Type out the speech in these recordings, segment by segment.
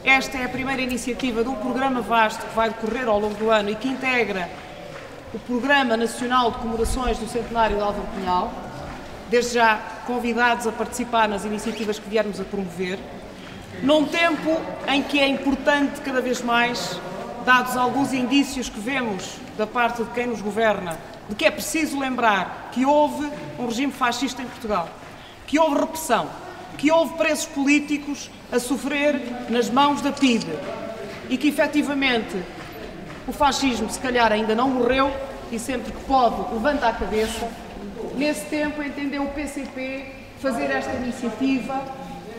esta é a primeira iniciativa de um programa vasto que vai decorrer ao longo do ano e que integra o Programa Nacional de Comemorações do Centenário de Álvaro Cunhal, desde já convidados a participar nas iniciativas que viermos a promover, num tempo em que é importante cada vez mais, dados alguns indícios que vemos da parte de quem nos governa, de que é preciso lembrar que houve um regime fascista em Portugal, que houve repressão, que houve presos políticos a sofrer nas mãos da PIDE e que, efetivamente, o fascismo, se calhar, ainda não morreu e sempre que pode levanta a cabeça. Nesse tempo, entendeu o PCP fazer esta iniciativa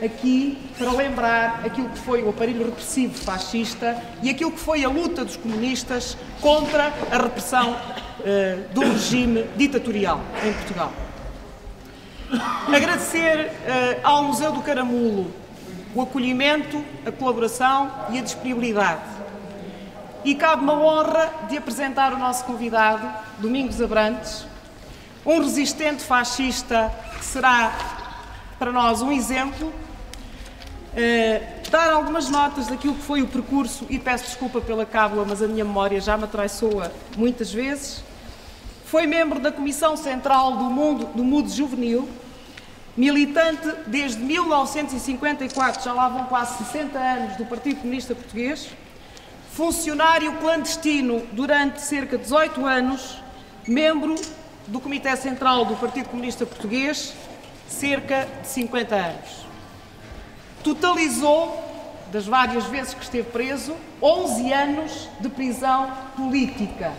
aqui para lembrar aquilo que foi o aparelho repressivo fascista e aquilo que foi a luta dos comunistas contra a repressão do regime ditatorial em Portugal. Agradecer ao Museu do Caramulo o acolhimento, a colaboração e a disponibilidade. E cabe-me a honra de apresentar o nosso convidado, Domingos Abrantes, um resistente fascista que será para nós um exemplo, dar algumas notas daquilo que foi o percurso, e peço desculpa pela cábula, mas a minha memória já me atraiçoa muitas vezes. Foi membro da Comissão Central do MUD Juvenil, militante desde 1954, já lá vão quase 60 anos, do Partido Comunista Português, funcionário clandestino durante cerca de 18 anos, membro do Comitê Central do Partido Comunista Português, cerca de 50 anos. Totalizou, das várias vezes que esteve preso, 11 anos de prisão política.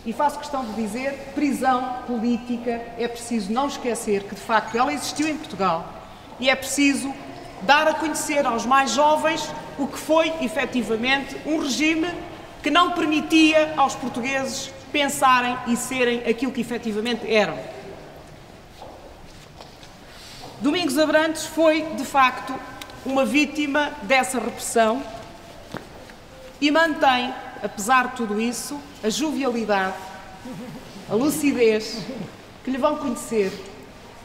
E faço questão de dizer, prisão política, é preciso não esquecer que, de facto, ela existiu em Portugal e é preciso dar a conhecer aos mais jovens o que foi, efetivamente, um regime que não permitia aos portugueses pensarem e serem aquilo que efetivamente eram. Domingos Abrantes foi, de facto, uma vítima dessa repressão e mantém, apesar de tudo isso, a jovialidade, a lucidez que lhe vão conhecer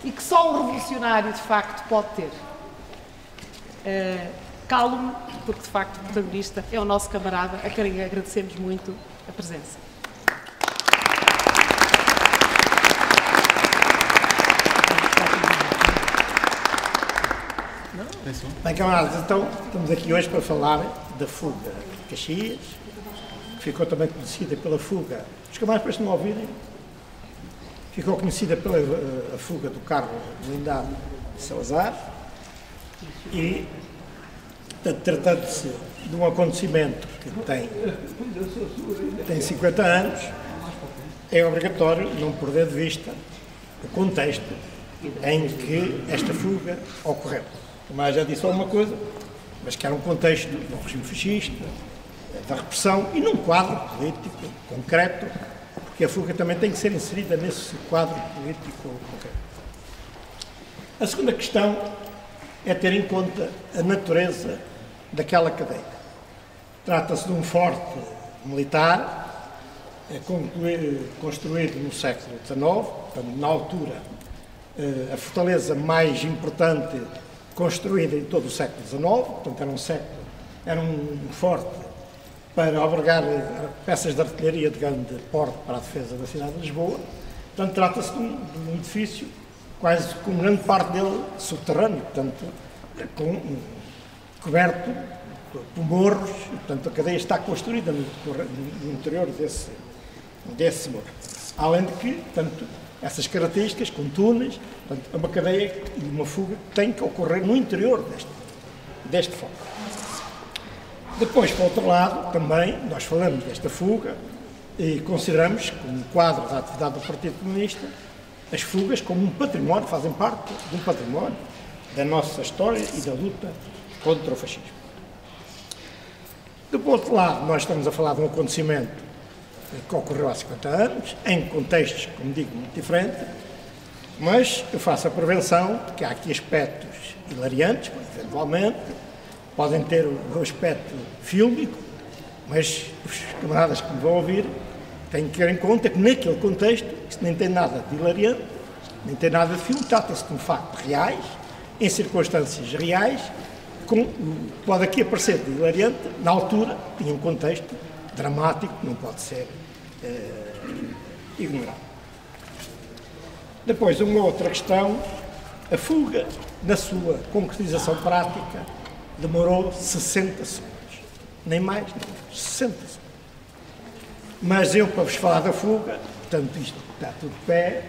e que só um revolucionário, de facto, pode ter. Calo-me, porque, de facto, o protagonista é o nosso camarada, a quem agradecemos muito a presença. Bem, camaradas, então estamos aqui hoje para falar da fuga de Caxias, que ficou também conhecida pela fuga, os camaradas para não ouvirem, ficou conhecida pela a fuga do carro blindado de Salazar e, tratando-se de um acontecimento que tem 50 anos, é obrigatório não perder de vista o contexto em que esta fuga ocorreu. Mas já disse alguma coisa, mas que era um contexto do regime fascista, da repressão e num quadro político concreto, porque a fuga também tem que ser inserida nesse quadro político concreto. A segunda questão é ter em conta a natureza daquela cadeia. Trata-se de um forte militar construído no século XIX, portanto, na altura, a fortaleza mais importante construída em todo o século XIX, portanto era um forte para albergar peças de artilharia de grande porte para a defesa da cidade de Lisboa. Portanto, trata-se de um edifício quase com grande parte dele subterrâneo, portanto, coberto por morros, e, portanto, a cadeia está construída no interior desse morro. Além de que, portanto, essas características, com túneis, portanto, é uma cadeia e uma fuga que tem que ocorrer no interior deste foco. Depois, por outro lado, também, nós falamos desta fuga e consideramos, como quadro da atividade do Partido Comunista, as fugas como um património, fazem parte de um património da nossa história e da luta contra o fascismo. Do outro lado, nós estamos a falar de um acontecimento que ocorreu há 50 anos, em contextos, como digo, muito diferentes, mas eu faço a prevenção de que há aqui aspectos hilariantes, eventualmente, podem ter o aspecto fílmico, mas os camaradas que me vão ouvir têm que ter em conta que naquele contexto isto nem tem nada de hilariante, nem tem nada de filme, trata-se de um facto reais, em circunstâncias reais, pode aqui aparecer de hilariante, na altura tinha um contexto dramático que não pode ser ignorado. Depois, uma outra questão, a fuga, na sua concretização prática, demorou 60 segundos. Nem mais, nem menos. 60 segundos. Mas eu, para vos falar da fuga, portanto, isto está tudo de pé,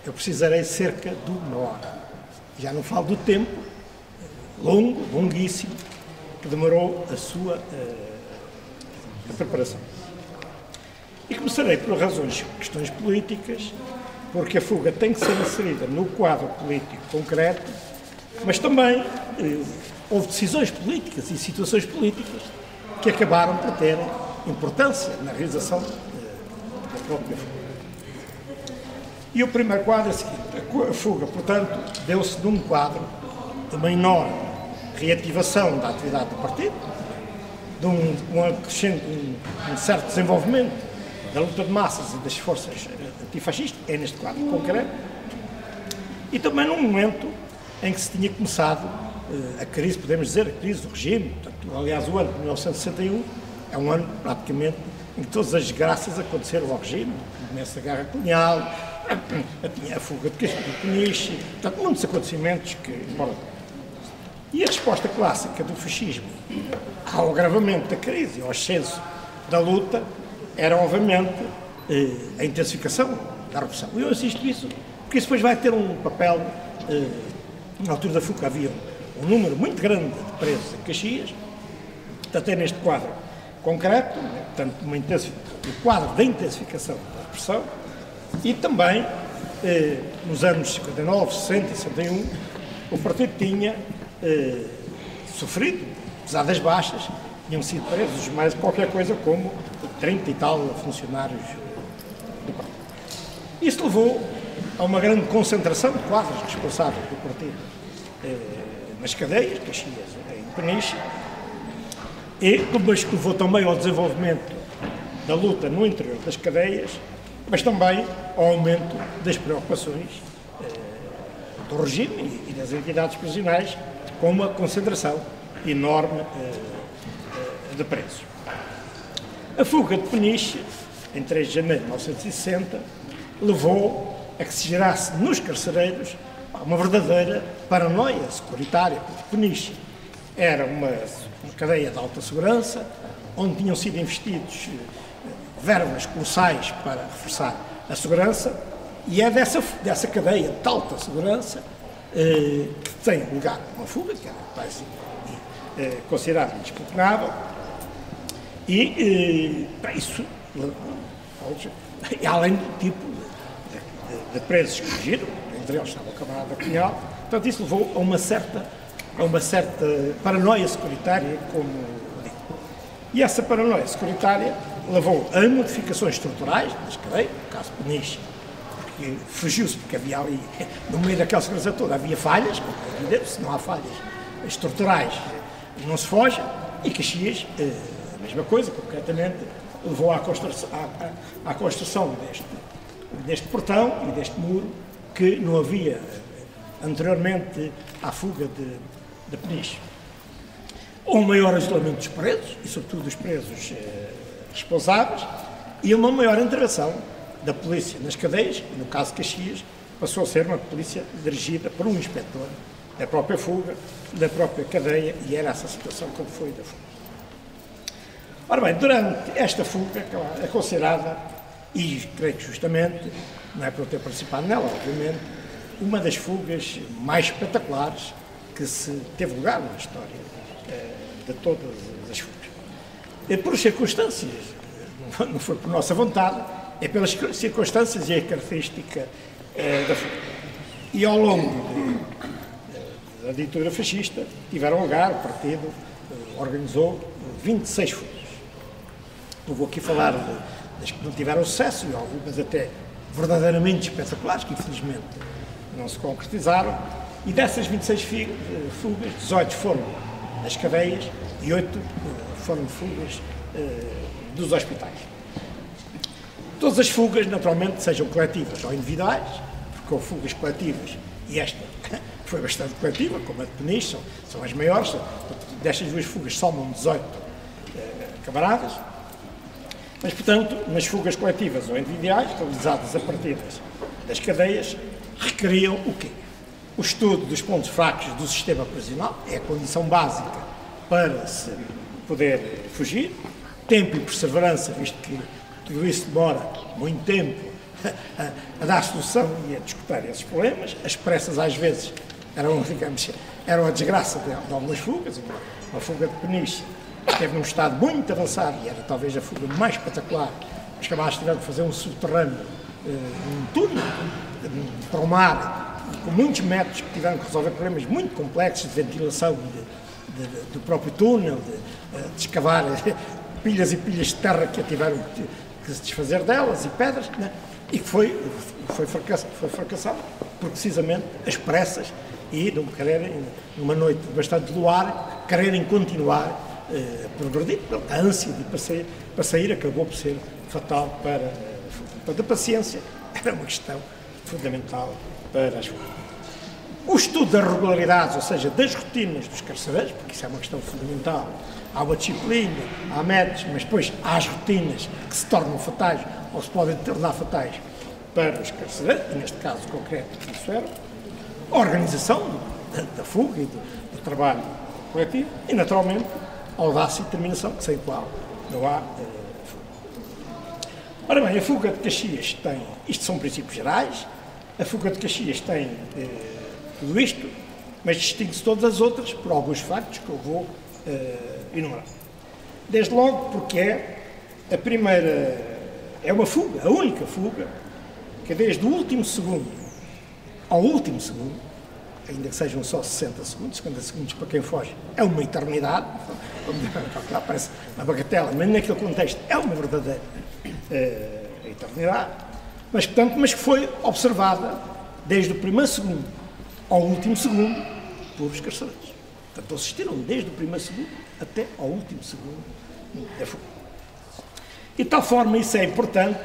eu precisarei cerca de 1 hora. Já não falo do tempo longo, longuíssimo, que demorou a sua a preparação. E começarei por questões políticas, porque a fuga tem que ser inserida no quadro político concreto, mas também houve decisões políticas e situações políticas que acabaram por ter importância na realização da própria fuga. E o primeiro quadro é o seguinte: a fuga, portanto, deu-se num quadro de uma enorme reativação da atividade do partido, de um certo desenvolvimento da luta de massas e das forças antifascistas, é neste quadro concreto, e também num momento em que se tinha começado a crise, podemos dizer, a crise do regime. Portanto, aliás, o ano de 1961 é um ano, praticamente, em que todas as desgraças aconteceram ao regime. Começa a guerra colonial, a fuga de Peniche, portanto, muitos acontecimentos que... E a resposta clássica do fascismo ao agravamento da crise, ao ascenso da luta, era, obviamente, a intensificação da repressão. Eu assisto isso, porque isso depois vai ter um papel... Na altura da fuga havia um número muito grande de presos em Caxias, portanto, é neste quadro concreto, portanto, o quadro da intensificação da repressão, e também, nos anos 59, 60 e 61, o partido tinha sofrido, apesar das baixas, tinham sido presos mais qualquer coisa como 30 e tal funcionários do partido. Isso levou a uma grande concentração de quadros responsáveis do partido nas cadeias, Caxias e Peniche, mas que levou também ao desenvolvimento da luta no interior das cadeias, mas também ao aumento das preocupações do regime e das entidades prisionais, com uma concentração enorme de presos. A fuga de Peniche, em 3 de janeiro de 1960, levou a que se gerasse nos carcereiros uma verdadeira paranoia securitária, porque Peniche era uma cadeia de alta segurança, onde tinham sido investidos verbas colossais para reforçar a segurança, e é dessa cadeia de alta segurança que tem lugar uma fuga, que era quase considerada indisputável, e isso, além do tipo de presos que fugiram, entre eles estava o camarada Cunhal, portanto isso levou a uma certa paranoia securitária, como digo. E essa paranoia securitária levou a modificações estruturais das cadeias, no caso de Peniche, porque fugiu-se, porque havia ali, no meio daquela segurança toda, havia falhas, como é evidente, se não há falhas estruturais, não se foge, e Caxias, a mesma coisa, concretamente, levou à construção deste portão e deste muro que não havia anteriormente à fuga de Peniche. Um maior isolamento dos presos, e sobretudo dos presos responsáveis, e uma maior intervenção da polícia nas cadeias, no caso de Caxias, passou a ser uma polícia dirigida por um inspetor da própria fuga, da própria cadeia, e era essa a situação como foi da fuga. Ora bem, durante esta fuga, que é considerada, e creio que justamente, não é por eu ter participado nela, obviamente, uma das fugas mais espetaculares que se teve lugar na história de todas as fugas. Por circunstâncias, não foi por nossa vontade, é pelas circunstâncias e a característica da fuga. E ao longo da ditadura fascista tiveram lugar, o partido organizou 26 fugas. Não vou aqui falar das que não tiveram sucesso, e algumas até verdadeiramente espetaculares, que infelizmente não se concretizaram, e dessas 26 fugas, 18 foram das cadeias e 8 foram fugas dos hospitais. Todas as fugas, naturalmente, sejam coletivas ou individuais, porque houve fugas coletivas, e esta foi bastante coletiva, como a de Peniche, são as maiores. Destas duas fugas somam 18 camaradas. Mas, portanto, nas fugas coletivas ou individuais, realizadas a partir das cadeias, requeriam o quê? O estudo dos pontos fracos do sistema prisional, é a condição básica para se poder fugir, tempo e perseverança, visto que tudo isso demora muito tempo a dar solução e a discutir esses problemas. As pressas, às vezes, eram a desgraça de algumas fugas. Uma fuga de Peniche esteve num estado muito avançado e era talvez a fuga mais espetacular. Os camaradas tiveram que fazer um subterrâneo, um túnel para o mar, com muitos métodos que tiveram que resolver problemas muito complexos de ventilação do próprio túnel, de escavar pilhas e pilhas de terra que tiveram que se desfazer delas e pedras, né? E que foi fracassado por precisamente as pressas e não quererem, numa noite bastante luar, quererem continuar a progredir. A ânsia de para sair acabou por ser fatal para a paciência. Era uma questão fundamental para as fugas. O estudo das regularidades, ou seja, das rotinas dos carcereiros, porque isso é uma questão fundamental. Há uma disciplina, há métodos, mas depois há as rotinas que se tornam fatais ou se podem tornar fatais para os carcereiros, e neste caso concreto isso era a organização da fuga e do trabalho coletivo e, naturalmente, a audácia e determinação, sem qual não há fuga. Ora bem, a fuga de Caxias tem, isto são princípios gerais, a fuga de Caxias tem tudo isto, mas distingue-se todas as outras por alguns factos que eu vou enumerar. Desde logo porque a primeira, é uma fuga, a única fuga, que desde o último segundo ao último segundo, ainda que sejam só 60 segundos para quem foge, é uma eternidade, lá parece uma bagatela, mas naquele contexto é uma verdadeira eternidade, mas que foi observada desde o primeiro segundo ao último segundo por os carcereiros. Portanto, assistiram desde o primeiro segundo até ao último segundo da fuga. E de tal forma isso é importante,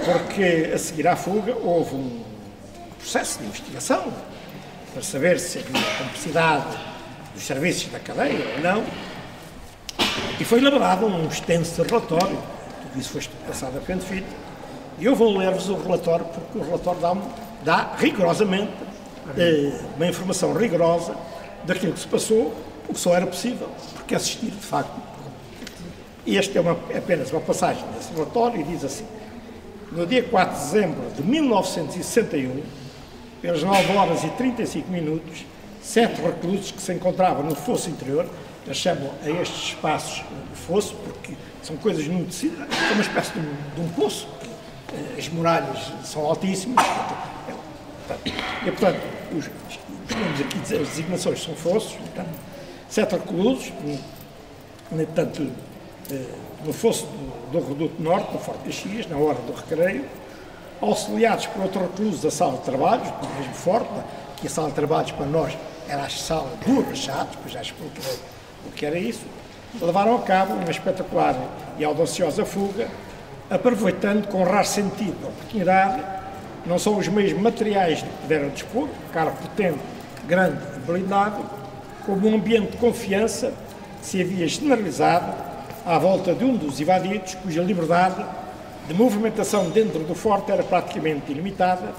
porque a seguir à fuga houve um processo de investigação para saber se havia complicidade dos serviços da cadeia ou não, e foi elaborado um extenso relatório, tudo isso foi passado a pente fino, e eu vou ler-vos o relatório, porque o relatório dá rigorosamente uma informação rigorosa daquilo que se passou, o que só era possível, porque assistir, de facto. E este é apenas uma passagem desse relatório e diz assim: no dia 4 de dezembro de 1961, pelas 9 horas e 35 minutos, 7 reclusos que se encontravam no fosso interior, eles chamam a estes espaços fosso, porque são coisas num tecido, é uma espécie de um poço, as muralhas são altíssimas, e portanto, os nomes aqui, as designações são fossos, portanto, 7 reclusos, portanto, no fosso do Reduto Norte, no Forte Caxias, na hora do recreio, auxiliados por outros reclusos da sala de trabalhos, do mesmo Forte, que a sala de trabalhos para nós era a sala do Rachado, depois já expliquei o que era isso, levaram a cabo uma espetacular e audaciosa fuga, aproveitando com raro sentido a oportunidade, não só os meios materiais de que puderam dispor, carro potente, grande e blindado, como um ambiente de confiança que se havia generalizado à volta de um dos evadidos, cuja liberdade de movimentação dentro do forte era praticamente ilimitada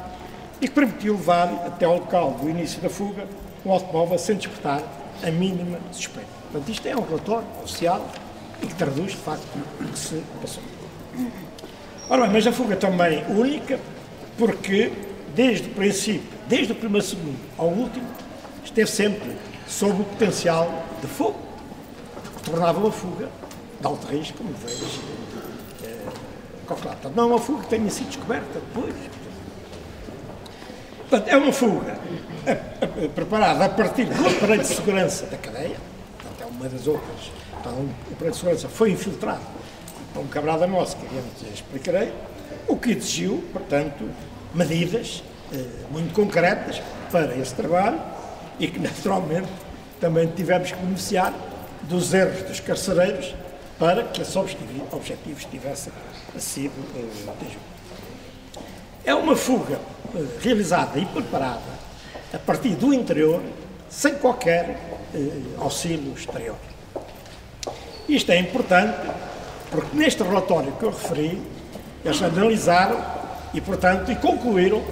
e que permitiu levar até ao local do início da fuga um automóvel sem despertar a mínima suspeita. Portanto, isto é um relatório oficial e que traduz, de facto, o que se passou. Ora bem, mas a fuga também única, porque desde o princípio, desde o primeiro segundo ao último, esteve sempre sob o potencial de fogo, que tornava uma fuga de alto risco, como vejo, calculado. Não é uma fuga que tenha sido descoberta depois. Portanto, é uma fuga preparada a partir do aparelho de segurança da cadeia, portanto, é uma das outras. Então, o aparelho de segurança foi infiltrado por um camarada nosso, que eu explicarei, o que exigiu, portanto, medidas muito concretas para esse trabalho e que, naturalmente, também tivemos que beneficiar dos erros dos carcereiros para que esses objetivos tivessem sido atingidos. É uma fuga realizada e preparada a partir do interior, sem qualquer auxílio exterior. Isto é importante porque neste relatório que eu referi, eles analisaram e, portanto, concluíram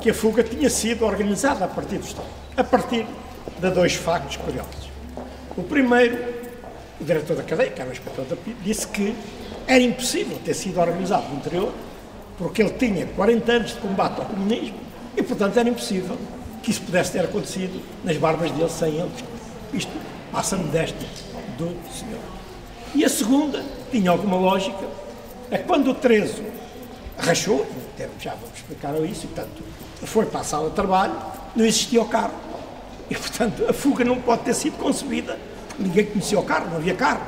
que a fuga tinha sido organizada a partir do Estado, a partir de dois factos curiosos. O primeiro, o diretor da cadeia, que era o inspetor da PIDE, disse que era impossível ter sido organizado no interior porque ele tinha 40 anos de combate ao comunismo e, portanto, era impossível que isso pudesse ter acontecido nas barbas dele sem ele. Isto passa modéstia do senhor. E a segunda, tinha alguma lógica, é que quando o Trezo rachou, já vamos explicar isso, e portanto foi para a sala de trabalho, não existia o carro. E portanto a fuga não pode ter sido concebida, porque ninguém conhecia o carro, não havia carro.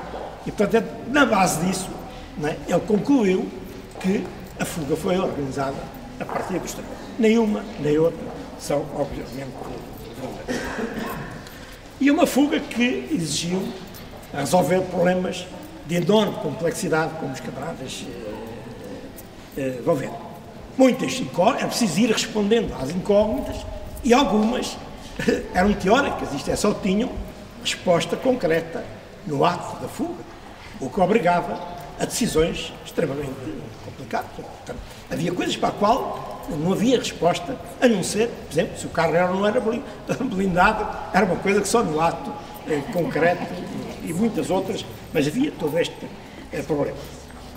E portanto na base disso, não é, ele concluiu que a fuga foi organizada a partir do exterior. Nenhuma nem outra são obviamente verdadeiras. E uma fuga que exigiu resolver problemas de enorme complexidade, como os camaradas vão ver. Muitas incógnitas, é preciso ir respondendo às incógnitas, e algumas eram teóricas, isto é, só tinham resposta concreta no ato da fuga, o que obrigava a decisões extremamente complicadas. Portanto, havia coisas para a qual não havia resposta, a não ser, por exemplo, se o carro era ou não era blindado, era uma coisa que só no ato concreto e muitas outras, mas havia todo este problema.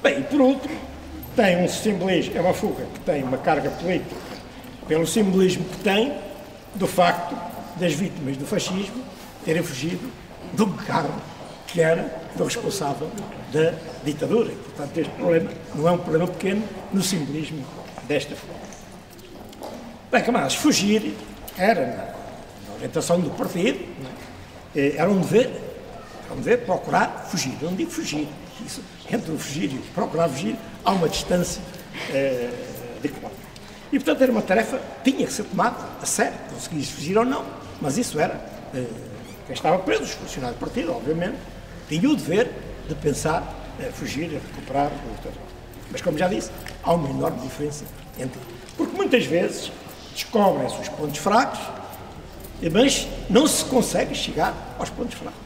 Bem, e por último, tem um simbolismo, é uma fuga que tem uma carga política pelo simbolismo que tem do facto das vítimas do fascismo terem fugido de um carro que era do responsável da ditadura. E, portanto, este problema não é um problema pequeno no simbolismo desta fuga. Bem, camaradas, fugir era, na orientação do partido, era um dever procurar fugir. Eu não digo fugir, isso, entre o fugir e procurar fugir, há uma distância de quilómetros. E, portanto, era uma tarefa que tinha que ser tomada a sério, conseguisse fugir ou não, mas isso era, quem estava preso, os funcionários do partido, obviamente, tinham o dever de pensar fugir, recuperar o território. Mas, como já disse, há uma enorme diferença entre... Porque muitas vezes descobrem-se os pontos fracos, mas não se consegue chegar aos pontos fracos.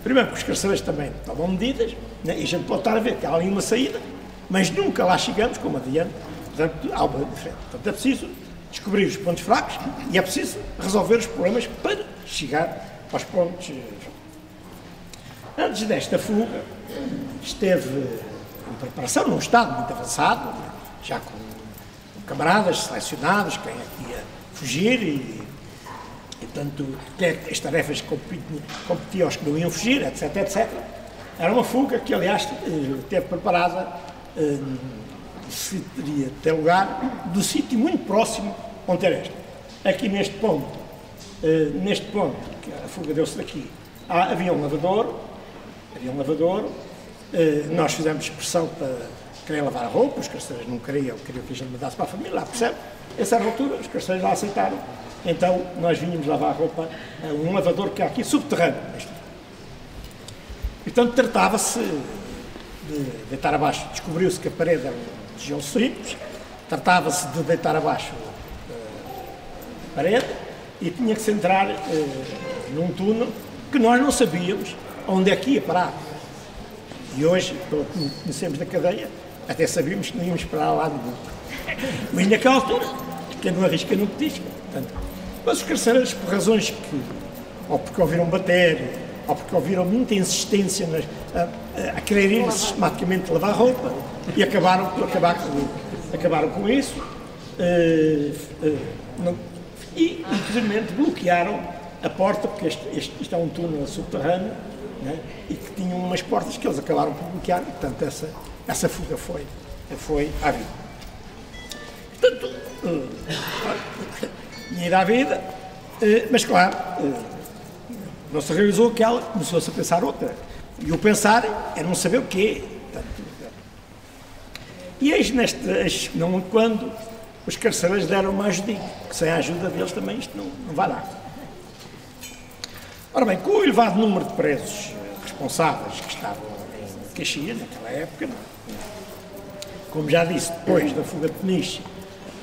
Primeiro, porque os carcereiros também tomam medidas, né? E a gente pode estar a ver que há ali uma saída, mas nunca lá chegamos como adiante. Portanto, há uma diferença. Portanto, é preciso descobrir os pontos fracos e é preciso resolver os problemas para chegar aos pontos fracos. Antes desta fuga, esteve em preparação, num estado muito avançado, já com camaradas selecionados, quem é que ia fugir e portanto, as tarefas que competiam aos que não iam fugir, etc, etc. Era uma fuga que, aliás, teve preparada, se teria ter lugar, do sítio muito próximo onde era esta. Aqui neste ponto, que a fuga deu-se daqui, havia um lavadouro, nós fizemos pressão para querer lavar a roupa, os carcereiros não queriam que a gente mandasse para a família, lá percebe? A certa altura, os carcereiros lá aceitaram. Então, nós vínhamos lavar a roupa a um lavador que há aqui, subterrâneo. Portanto, tratava-se de deitar abaixo. Descobriu-se que a parede era um tijolo simples, tratava-se de deitar abaixo a parede e tinha que se entrar num túnel que nós não sabíamos onde é que ia parar. E hoje, pelo que conhecemos da cadeia, até sabíamos que não íamos parar lá nenhum. Mas naquela altura, quem não arrisca não petisca. Mas os carcereiros, por razões que, ou porque ouviram bater, ou porque ouviram muita insistência a querer ir sistematicamente lavar roupa, e acabaram com isso, e, inclusive, bloquearam a porta, porque isto é um túnel subterrâneo, né, e que tinham umas portas que eles acabaram por bloquear, e, portanto, essa fuga foi à vida. Portanto, tinha ido à vida, mas, claro, não se realizou aquela, começou-se a pensar outra. E o pensar é não saber o quê. E eis não quando os carcereiros deram uma ajudinha, que sem a ajuda deles também isto não vai dar. Ora bem, com o elevado número de presos responsáveis que estavam em Caxias, naquela época, como já disse, depois da fuga de Peniche,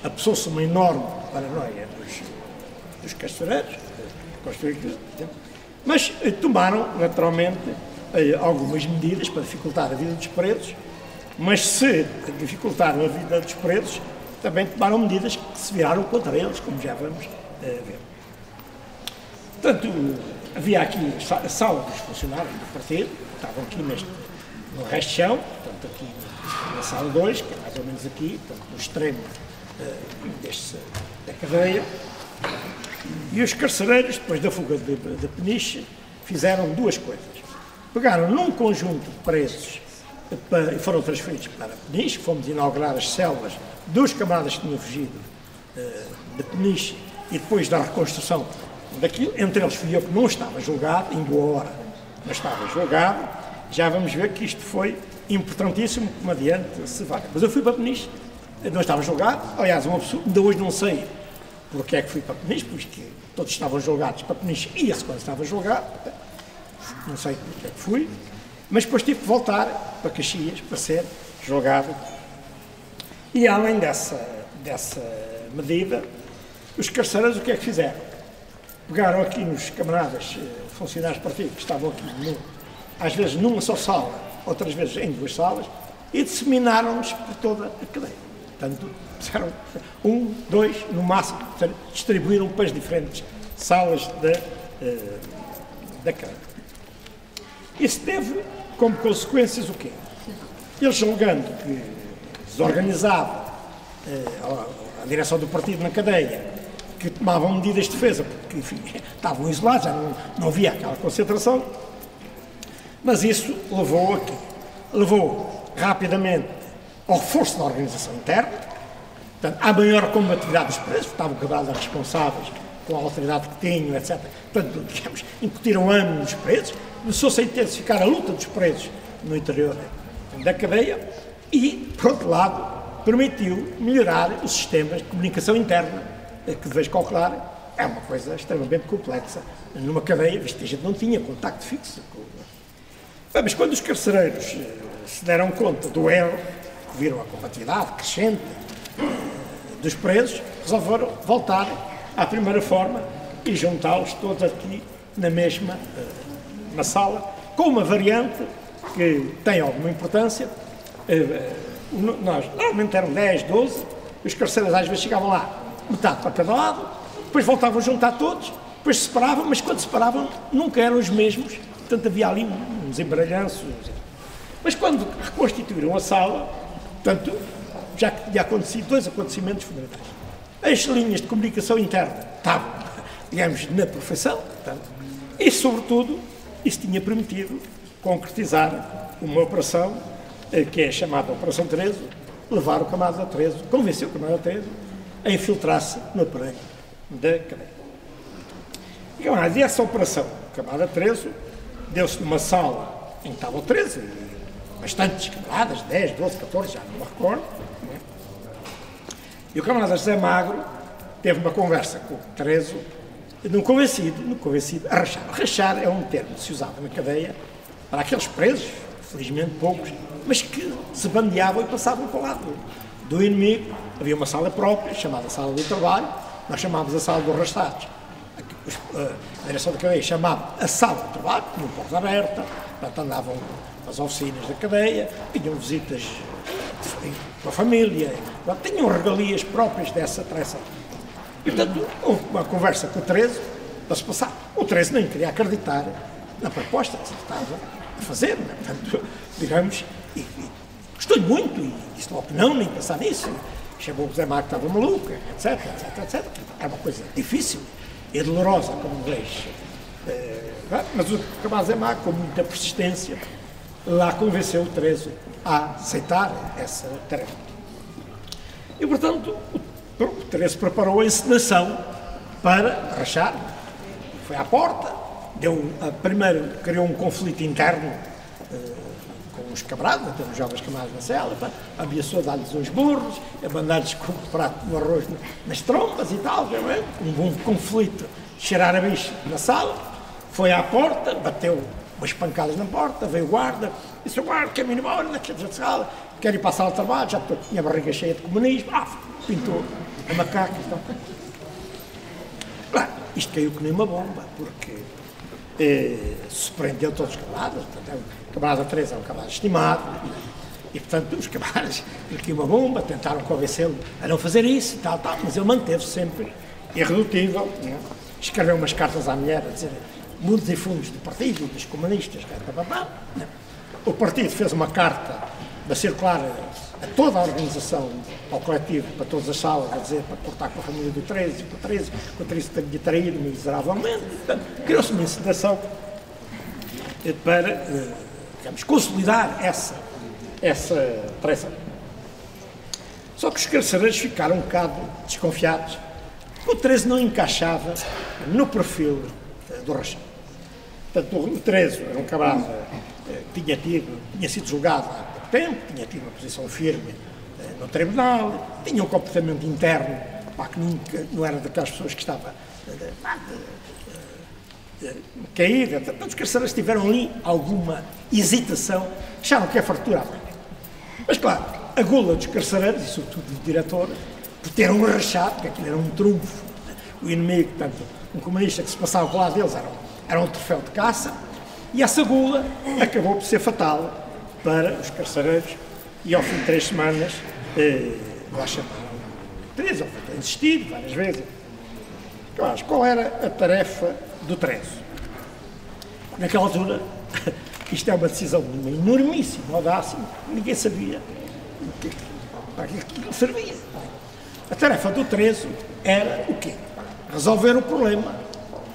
apressou-se uma enorme paranoia dos carcereiros, mas tomaram, naturalmente, algumas medidas para dificultar a vida dos presos, mas se dificultaram a vida dos presos, também tomaram medidas que se viraram contra eles, como já vamos ver. Portanto, havia aqui a sala dos funcionários do partido, estavam aqui no resto de chão, portanto, aqui na sala 2, que é mais ou menos aqui, portanto, no extremo da cadeia. E os carcereiros, depois da fuga de Peniche, fizeram duas coisas. Pegaram num conjunto de presos e foram transferidos para Peniche, fomos inaugurar as celas dos camaradas que tinham fugido de Peniche e depois da reconstrução daquilo, entre eles fui eu que não estava julgado, ainda hora não estava julgado, já vamos ver que isto foi importantíssimo, como adiante se vai. Mas eu fui para Peniche, não estava julgado, aliás, uma pessoa, ainda hoje não sei porque é que fui para Peniche, porque todos estavam julgados para Peniche e esse quando estava julgado, não sei porque é que fui, mas depois tive que voltar para Caxias para ser julgado. E além dessa medida, os carcereiros o que é que fizeram? Pegaram aqui nos camaradas funcionários do partido que estavam aqui, às vezes numa só sala, outras vezes em duas salas, e disseminaram-nos por toda a cadeia. Portanto, fizeram 1, 2, no máximo, distribuíram para as diferentes salas da cadeia. Isso teve como consequências o quê? Eles julgando que desorganizava a direção do partido na cadeia, que tomavam medidas de defesa, porque, enfim, estavam isolados, já não havia aquela concentração, mas isso levou rapidamente ao reforço da organização interna, portanto, à maior combatividade dos presos, estavam camaradas responsáveis com a autoridade que tinham, etc. Portanto, digamos, incutiram ânimo nos presos, começou-se a intensificar a luta dos presos no interior da cadeia e, por outro lado, permitiu melhorar os sistemas de comunicação interna, que deveis calcular, é uma coisa extremamente complexa. Numa cadeia, visto que a gente não tinha contacto fixo. Mas quando os carcereiros se deram conta do erro, viram a combatividade crescente dos presos, resolveram voltar à primeira forma e juntá-los todos aqui na mesma na sala, com uma variante que tem alguma importância. Nós normalmente eram 10, 12, os carcereiros às vezes chegavam lá, metade para cada lado, depois voltavam a juntar todos, depois se separavam, mas quando se separavam nunca eram os mesmos, portanto havia ali uns embaralhanços. Mas quando reconstituíram a sala, portanto, já que tinha acontecido dois acontecimentos fundamentais. As linhas de comunicação interna estavam, digamos, na perfeição, portanto, e sobretudo isso tinha permitido concretizar uma operação que é chamada Operação Tereso, levar o camarada Tereso, convencer o camarada Tereso a infiltrar-se no aparelho da cadeia. E essa operação, o camarada Tereso, deu-se numa sala em que estava o Tereso, bastantes camaradas, 10, 12, 14, já não me recordo, né? E o camarada José Magro teve uma conversa com o Tereso, no convencido a rachar. Rachar é um termo que se usava na cadeia para aqueles presos, felizmente poucos, mas que se bandeavam e passavam para o lado do inimigo. Havia uma sala própria, chamada Sala do Trabalho, nós chamávamos a Sala dos Rastados. A direção da cadeia chamava a Sala do Trabalho, tinham porta aberta, portanto andavam as oficinas da cadeia, tinham visitas com a família, tinham regalias próprias dessa traição. E, portanto, houve uma conversa com o Tereso para se passar. O Tereso nem queria acreditar na proposta que se estava a fazer, né? Portanto, digamos, e gostou-lhe muito, e disse logo que não, nem pensar nisso, e chamou o José Magro que estava maluco, etc, etc, etc. É uma coisa difícil e dolorosa, como vejo. Mas o camarada José Magro, com muita persistência, lá convenceu o Tereso a aceitar essa tarefa. E, portanto, o Tereso preparou a encenação para rachar, foi à porta, primeiro criou um conflito interno com os camaradas, até os jovens camaradas na cela, ameaçou a dar-lhes uns burros, a mandar-lhes com um prato de arroz nas trompas e tal, um conflito, cheirar a bicho na sala, foi à porta, bateu umas pancadas na porta, veio o guarda, disse o guarda, quer-me ir embora, da sala, quer ir para a sala de trabalho, já tinha a barriga cheia de comunismo, pintou a macaca e tal. isto caiu que nem uma bomba, porque surpreendeu todos os camaradas. Portanto, o camarada 13 é um camarada estimado, e portanto os camaradas caiu uma bomba, tentaram convencê-lo a não fazer isso e tal, mas ele manteve-se sempre irredutível, né? Escreveu umas cartas à mulher a dizer mundos e fundos do partido, dos comunistas, né? O partido fez uma carta a circular a toda a organização, ao coletivo, para todas as salas, a dizer para cortar com a família do 13, com o 13 tinha traído miseravelmente. Portanto, criou-se uma incitação para, digamos, consolidar essa pressão. Só que os carcereiros ficaram um bocado desconfiados, porque o 13 não encaixava no perfil do Rachado. Portanto, o 13 era um camarada que tinha sido julgado há pouco tempo, tinha tido uma posição firme no tribunal, tinha um comportamento interno, que nunca, não era daquelas pessoas que estava caída. Portanto, os carcereiros tiveram ali alguma hesitação, acharam que é fartura. Mas, claro, a gula dos carcereiros, e sobretudo do diretor, por ter um Rachado, porque aquilo era um trunfo, o inimigo, portanto, um comunista que se passava por lá deles era um troféu de caça, e essa gula acabou por ser fatal para os carcereiros, e ao fim de 3 semanas, lá chamaram 13, ou foi insistido várias vezes. Qual era a tarefa do 13? Naquela altura, isto é uma decisão de uma enormíssima audácia, ninguém sabia para que servia. A tarefa do 13 era o quê? Resolver o problema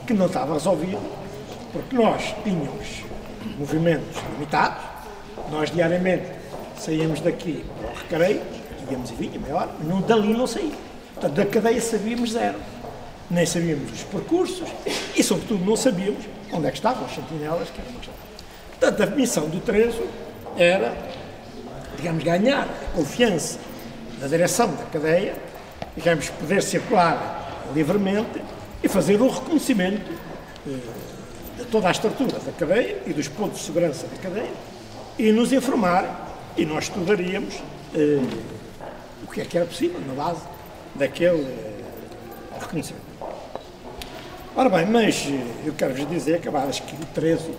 que não estava resolvido, porque nós tínhamos movimentos limitados, nós diariamente saíamos daqui para o Recreio, íamos e vinha, meia hora, mas dali não saíamos. Portanto, da cadeia sabíamos zero. Nem sabíamos os percursos e, sobretudo, não sabíamos onde é que estavam as sentinelas, que era uma questão. Portanto, a missão do 13 era, digamos, ganhar a confiança da direção da cadeia, digamos, poder circular livremente e fazer o reconhecimento de toda a estrutura da cadeia e dos pontos de segurança da cadeia e nos informar, e nós estudaríamos o que é que era possível na base daquele reconhecimento. Ora bem, mas eu quero-vos dizer que o 13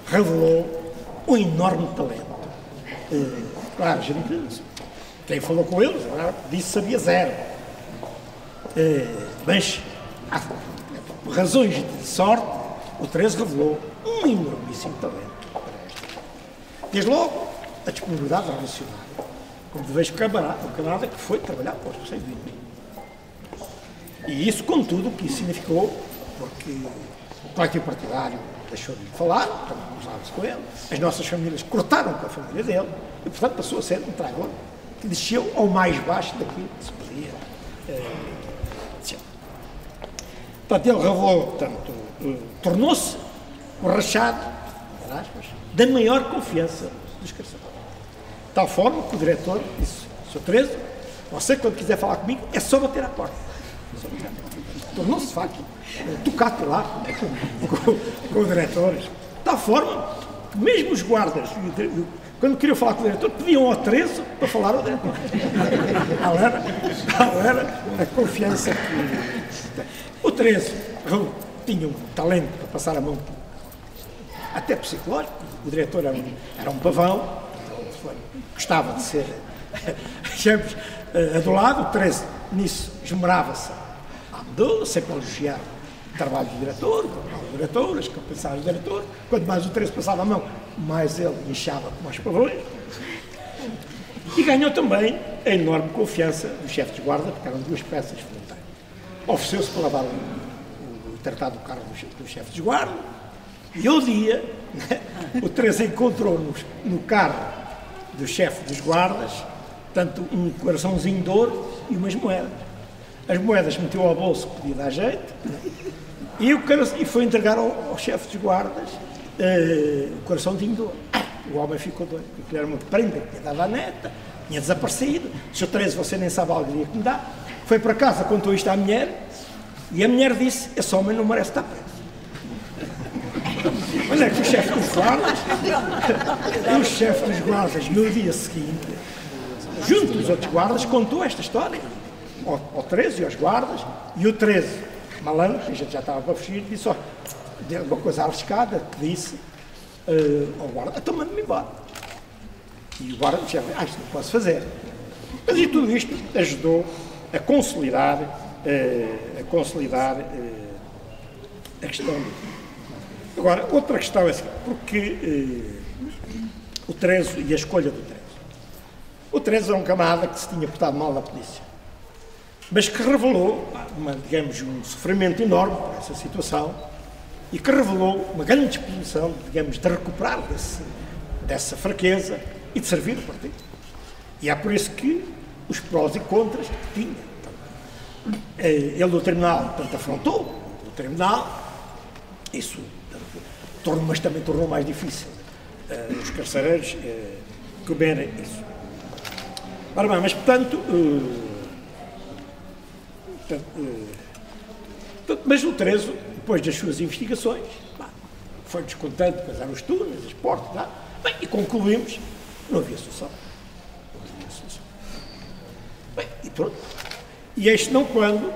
revelou um enorme talento. Claro, a gente, quem falou com eles disse que sabia zero. Mas, por razões de sorte, o 13 revelou um enormíssimo talento para esta. Desde logo, a disponibilidade revolucionária, como vejo o camarada que foi trabalhar para o Conselho do Inimigo. E isso, contudo, o que isso significou, porque o coletivo partidário deixou de falar, também cruzava-se com ele, as nossas famílias cortaram com a família dele, e, portanto, passou a ser um traidor que desceu ao mais baixo daquilo que se podia descer. Portanto, ele revelou, portanto, tornou-se o Rachado, da maior confiança dos carcereiros. De tal forma que o diretor disse: Sr. 13, você, quando quiser falar comigo, é só bater à porta. Tornou-se, de facto, tocado lá com o diretor. De tal forma que mesmo os guardas, quando queriam falar com o diretor, pediam ao 13 para falar ao diretor. Tal era a confiança que... O 13 tinha um talento para passar a mão, até psicológico. O diretor era um pavão, gostava de ser sempre adulado. O 13 nisso esmerava-se à medula, sempre a elogiar o trabalho do diretor, o diretor, as compensações do diretor. Quanto mais o 13 passava a mão, mais ele inchava como aos pavões. E ganhou também a enorme confiança do chefe de guarda, porque eram 2 peças fundamentais. Ofereceu-se para lavar o tratado do carro do chefe de guarda, e ao dia, o 13 encontrou no carro do chefe dos guardas, tanto um coraçãozinho de ouro e umas moedas. As moedas meteu ao bolso que podia dar jeito, e foi entregar ao chefe dos guardas o coraçãozinho de ouro. O homem ficou doido, porque era uma prenda que tinha dado à neta, tinha desaparecido. Sr. 13, você nem sabe a alegria que me dá. Foi para casa, contou isto à mulher, e a mulher disse: esse homem não merece estar preso. Mas é que o chefe dos guardas, no dia seguinte, junto dos outros guardas, contou esta história ao 13 e aos guardas, e o 13 malandro, a gente já estava para fugir, disse, ó, deu uma coisa arriscada, que disse ao guarda, então manda-me embora. E o guarda disse, isto não posso fazer. Mas e tudo isto ajudou a consolidar a questão. Agora, outra questão é assim, porque o Tereso e a escolha do Tereso. O Tereso é um camarada que se tinha portado mal na polícia, mas que revelou, digamos, um sofrimento enorme por essa situação e que revelou uma grande disposição, digamos, de recuperar dessa fraqueza e de servir o partido. E é por isso que os prós e contras que tinha. Ele no tribunal, portanto, afrontou o tribunal, isso mas também tornou mais difícil os carcereiros comerem isso. Ora bem, mas portanto, mas o Tereso, depois das suas investigações, foi descontando quais eram os túneis, as portas, bem, e concluímos que não havia solução. Bem, e pronto. E este não quando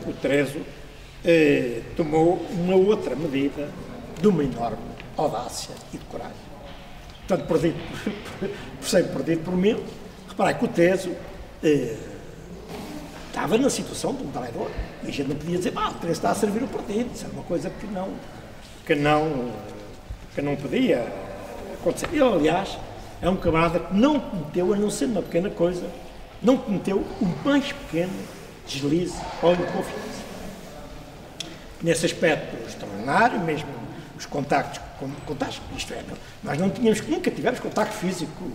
o Tereso tomou uma outra medida de uma enorme audácia e de coragem. Portanto, perdido por mim, reparai que o Tereso estava na situação de um traidor. E a gente não podia dizer, o Tereso está a servir o partido. Isso era uma coisa que não podia acontecer. Ele, aliás, é um camarada que não cometeu, a não ser uma pequena coisa, não cometeu o mais pequeno deslize ou inconfiança. Nesse aspecto extraordinário, mesmo os contactos, isto é, nós nunca tivemos contacto físico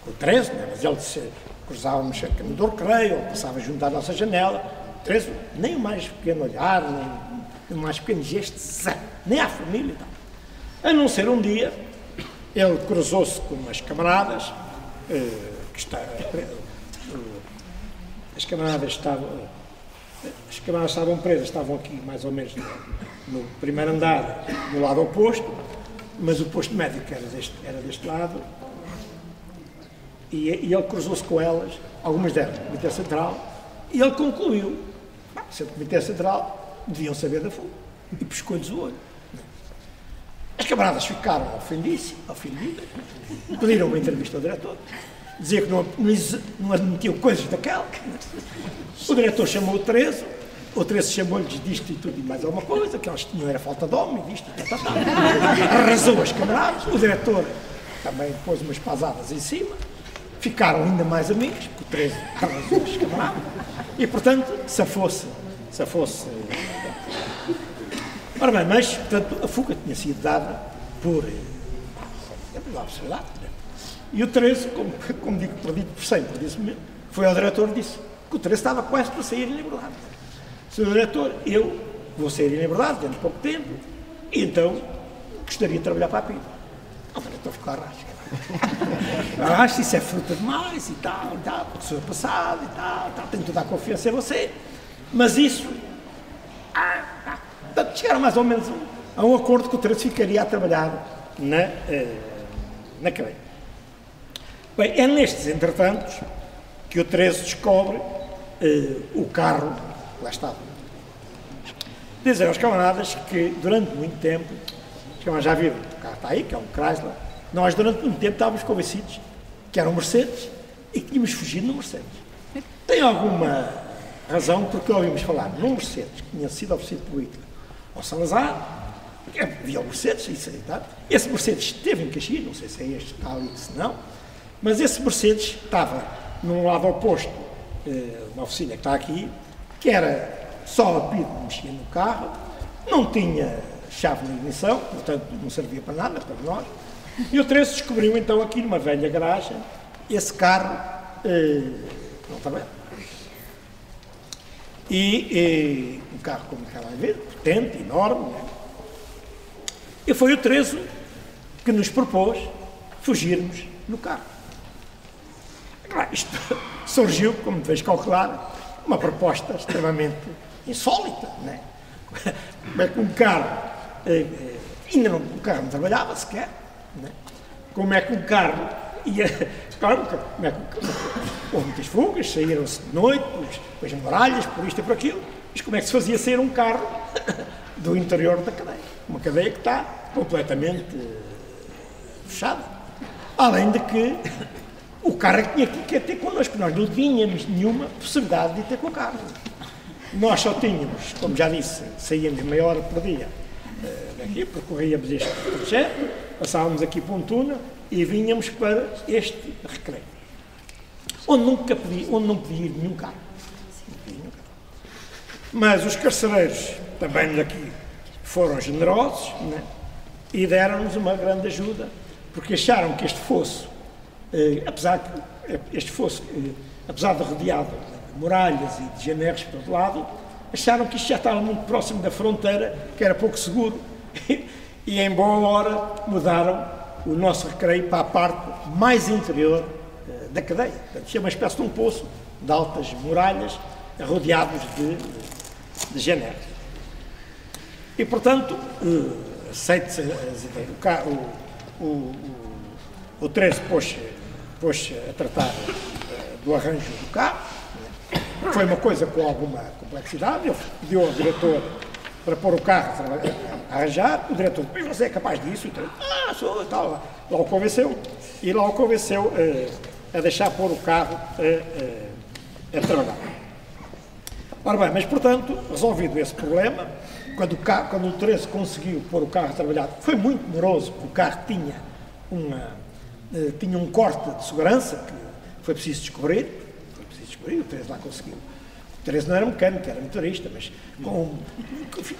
com o Tereso, né? Mas ele cruzávamos a caminho do recreio, ou passava junto da nossa janela. O Tereso, nem o mais pequeno olhar, nem o mais pequeno gesto, nem à família e tal. A não ser um dia, ele cruzou-se com umas camaradas, as camaradas estavam presas, estavam aqui mais ou menos no primeiro andar, no lado oposto, mas o posto médico era deste lado, e ele cruzou-se com elas, algumas delas do Comitê Central, e ele concluiu, se o Comitê Central deviam saber da fuga, e pescou-lhes o olho. As camaradas ficaram ofendidas, pediram uma entrevista ao diretor, dizia que não admitiam coisas daquela. O diretor chamou o Tereso chamou-lhes disto e tudo e mais alguma coisa, que eles tinham era falta de homem, disto e tal. Arrasou as camaradas, o diretor também pôs umas pasadas em cima, ficaram ainda mais amigos, porque o Tereso arrasou as camaradas, e portanto, se fosse. Ora bem, mas, portanto, a fuga tinha sido dada por absolutamente. E o Tereso, como digo, perdido por sempre, foi ao diretor e disse que o Tereso estava quase para sair em liberdade. Senhor diretor, eu vou sair em liberdade dentro de pouco tempo, e então gostaria de trabalhar para a PIDE. O diretor ficou arrasca, isso é fruta demais e tal, porque sou passado e tal, tenho toda a confiança em você, mas isso... Portanto, chegaram mais ou menos a um acordo que o Tereso ficaria a trabalhar na cadeia. Bem, é nestes entretantos que o Tereso descobre o carro que lá estava. Dizem aos camaradas que durante muito tempo, os camaradas já viram, o carro está aí, que é um Chrysler, nós durante muito tempo estávamos convencidos que era um Mercedes e que tínhamos fugido no Mercedes. Tem alguma razão porque ouvimos falar num Mercedes que tinha sido oferecido político ao Salazar, havia o Mercedes, isso aí, tá? Esse Mercedes esteve em Caxias, não sei se é este que está ali, se não, mas esse Mercedes estava num lado oposto, uma oficina que está aqui, que era só a PIDE que mexia no carro, não tinha chave de ignição, portanto não servia para nada, para nós, e o Tereso descobriu então aqui numa velha garagem esse carro não trabalhava. E um carro, como está a ver, potente, enorme, né? E foi o Tereso que nos propôs fugirmos no carro. Claro, isto surgiu, como deveis calcular, uma proposta extremamente insólita, né? Como é que um carro, o carro não trabalhava sequer, né? Como é que um carro E, claro, houve muitas fugas, saíram-se de noite, depois muralhas, por isto e por aquilo, mas como é que se fazia sair um carro do interior da cadeia? Uma cadeia que está completamente fechada. Além de que o carro é que tinha que ter connosco, nós não tínhamos nenhuma possibilidade de ir ter com o carro. Nós só tínhamos, como já disse, saíamos meia hora por dia daqui, percorríamos este trajeto, passávamos aqui por um túnel e vinhamos para este recreio, onde não podia ir nenhum carro. Mas os carcereiros também daqui foram generosos, né? E deram-nos uma grande ajuda, porque acharam que este fosso, apesar de rodeado de muralhas e de janelas por todo lado, acharam que isto já estava muito próximo da fronteira, que era pouco seguro, e em boa hora mudaram o nosso recreio para a parte mais interior da cadeia. Portanto, isto é uma espécie de um poço de altas muralhas, rodeados de janelas. E, portanto, aceite-se as ideias. O 13 pôs a tratar do arranjo do carro. Foi uma coisa com alguma complexidade. Ele pediu ao diretor para pôr o carro a arranjar. O diretor disse: "Mas você é capaz disso?" E tal, sou e tal. Lá o convenceu. E lá o convenceu a deixar pôr o carro a trabalhar. Ora bem, mas portanto, resolvido esse problema, quando o 13 conseguiu pôr o carro a trabalhar, foi muito demoroso, porque o carro tinha um corte de segurança que foi preciso descobrir, o 13 lá conseguiu. O 13 não era mecânico, era motorista, mas com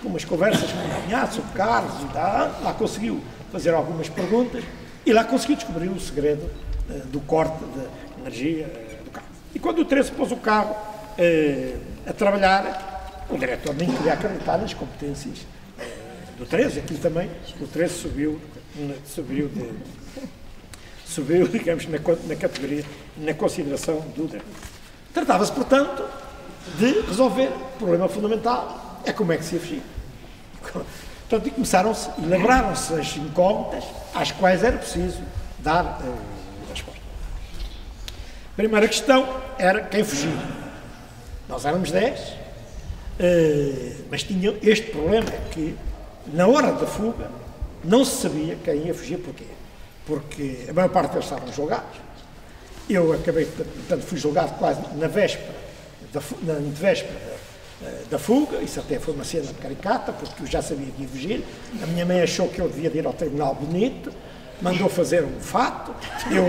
umas conversas com o cunhado sobre carros e tal, lá conseguiu fazer algumas perguntas e lá conseguiu descobrir o segredo do corte de energia do carro. E quando o 13 pôs o carro a trabalhar, o diretor nem queria acreditar nas competências do 13, aqui também o 13 subiu, digamos, na categoria, na consideração do diretor. Tratava-se, portanto, de resolver o problema fundamental, é como é que se ia fugir. Portanto, elaboraram-se as incógnitas às quais era preciso dar resposta. A primeira questão era quem fugia. Nós éramos 10, mas tinha este problema, que na hora da fuga não se sabia quem ia fugir. Porquê? Porque a maior parte deles estavam julgados. Eu portanto, fui julgado quase na véspera, na antevéspera da fuga. Isso até foi uma cena caricata, porque eu já sabia que ia fugir. A minha mãe achou que eu devia ir ao tribunal bonito, mandou fazer um fato. Eu,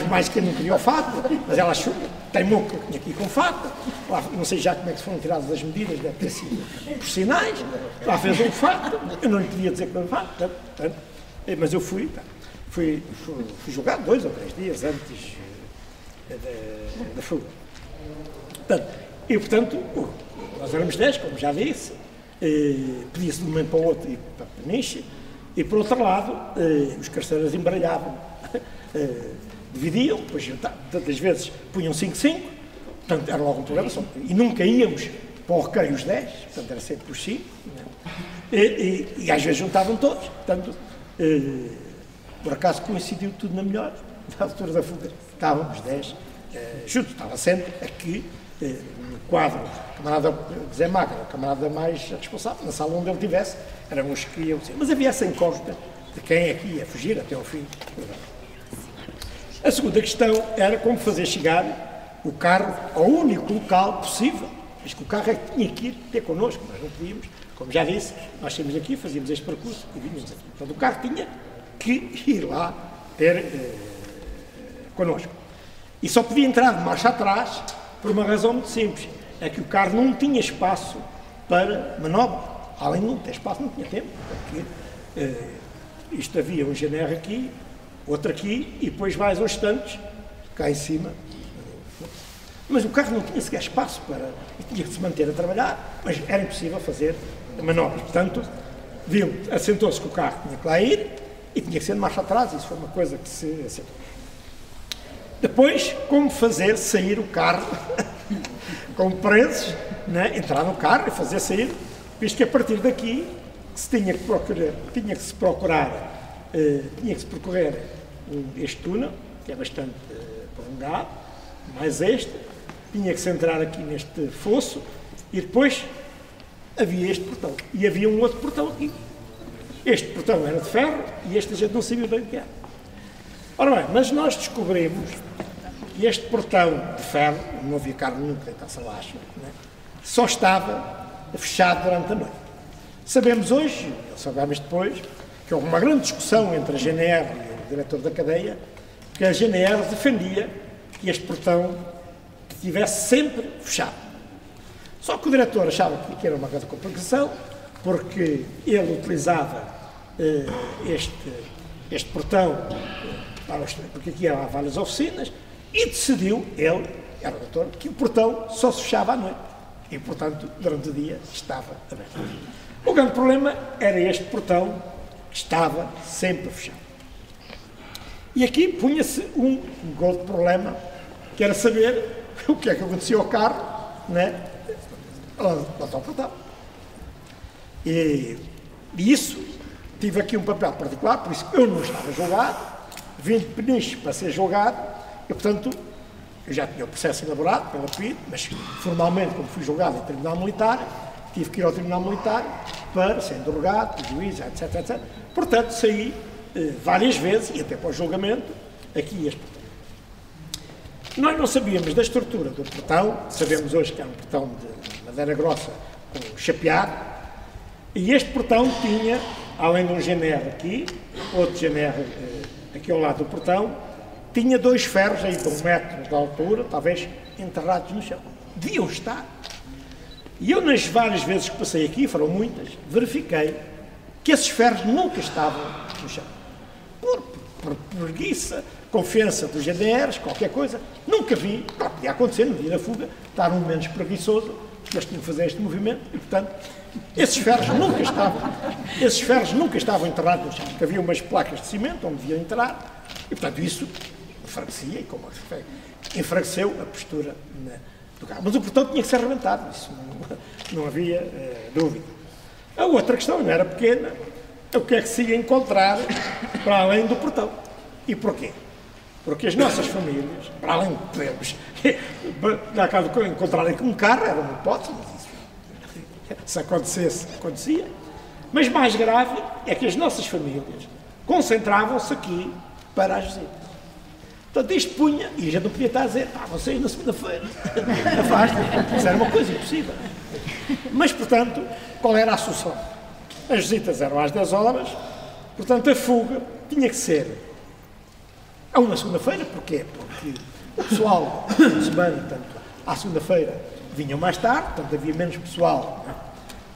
mais que eu não queria o fato, mas ela achou, teimou que eu tinha que ir com fato. Lá, não sei já como é que foram tiradas as medidas, deve ter sido por sinais. Lá fez um fato, eu não lhe podia dizer que foi um fato, mas eu fui julgado 2 ou 3 dias antes da fuga. Portanto, nós éramos 10, como já disse, pedia-se de um momento para o outro ir para a Peniche, e por outro lado, os carcereiros embaralhavam, dividiam, depois tantas vezes punham 5-5, portanto era logo um problema, e nunca íamos para o recreio os 10, portanto era sempre por 5, e às vezes juntavam todos, portanto, por acaso coincidiu tudo na melhor, na altura da fuga, estávamos 10 juntos, estava sempre aqui, no quadro, o camarada Zé Magra, o camarada mais responsável, na sala onde ele estivesse, eram os que iam, mas havia essa incógnita de quem é que ia fugir até ao fim. A segunda questão era como fazer chegar o carro ao único local possível, mas que o carro é que tinha que ir ter connosco, nós não podíamos, como já disse, nós saímos aqui, fazíamos este percurso e vínhamos aqui. Portanto, o carro tinha que ir lá ter connosco. E só podia entrar de marcha atrás por uma razão muito simples, é que o carro não tinha espaço para manobra. Além de não ter espaço, não tinha tempo, porque isto havia um GNR aqui, outro aqui, e depois mais uns tantos cá em cima. Mas o carro não tinha sequer espaço para... tinha que se manter a trabalhar, mas era impossível fazer manobras. Portanto, assentou-se que o carro tinha que lá ir e tinha que ser de marcha atrás. Isso foi uma coisa que se assentou. Depois, como fazer sair o carro com presos, né? Entrar no carro e fazer sair, visto que a partir daqui tinha que se percorrer este túnel, que é bastante prolongado, mais este, tinha que se entrar aqui neste fosso, e depois havia este portão, e havia um outro portão aqui. Este portão era de ferro, e este a gente não sabia bem o que era. Ora bem, mas nós descobrimos que este portão de ferro, não havia carne nunca, está-se abaixo, né? Só estava fechado durante a noite. Sabemos hoje, sabemos depois, que houve uma grande discussão entre a GNR e o diretor da cadeia, que a GNR defendia que este portão estivesse sempre fechado. Só que o diretor achava que era uma grande complicação, porque ele utilizava este portão, porque aqui há várias oficinas, e decidiu, ele, era o diretor, que o portão só se fechava à noite. E, portanto, durante o dia estava aberto. O grande problema era este portão, que estava sempre fechado. E aqui punha-se um outro problema, que era saber o que é que acontecia ao carro, né? Ao portão. E isso, tive aqui um papel particular, por isso eu não estava julgado, vim de Peniche para ser julgado, e, portanto, eu já tinha o processo elaborado pela PID, mas formalmente, como fui julgado em Tribunal Militar, tive que ir ao Tribunal Militar para ser interrogado, pelo juiz, etc, etc. Portanto, saí várias vezes, e até para o julgamento, aqui este portão. Nós não sabíamos da estrutura do portão, sabemos hoje que é um portão de madeira grossa com chapeado, e este portão tinha, além de um GNR aqui, outro GNR aqui ao lado do portão, tinha dois ferros aí de 1 metro de altura, talvez enterrados no chão. Deviam estar. E eu, nas várias vezes que passei aqui, foram muitas, verifiquei que esses ferros nunca estavam no chão. Por preguiça, confiança dos GNRs, qualquer coisa, nunca vi, podia acontecer no dia da fuga, estar um menos preguiçoso, porque eles tinham que fazer este movimento, e, portanto, esses ferros nunca estavam enterrados no chão, porque havia umas placas de cimento onde deviam enterrar, e, portanto, isso enfraquecia, e como enfraqueceu a postura do carro. Mas o portão tinha que ser arrebentado, isso não havia dúvida. A outra questão, não era pequena, é o que é que se ia encontrar para além do portão. E porquê? Porque as nossas famílias, para além de podermos, na casa de encontrarem um carro, era uma hipótese, mas isso, se acontecesse, acontecia. Mas mais grave é que as nossas famílias concentravam-se aqui para as visitas. Portanto, isto punha, e a gente não podia estar a dizer, vão sair na segunda-feira, afasta, isso era uma coisa impossível. Mas, portanto, qual era a solução? As visitas eram às 10 horas, portanto, a fuga tinha que ser a uma segunda-feira. Porquê? Porque o pessoal, na semana, portanto, à segunda-feira, vinham mais tarde, portanto, havia menos pessoal.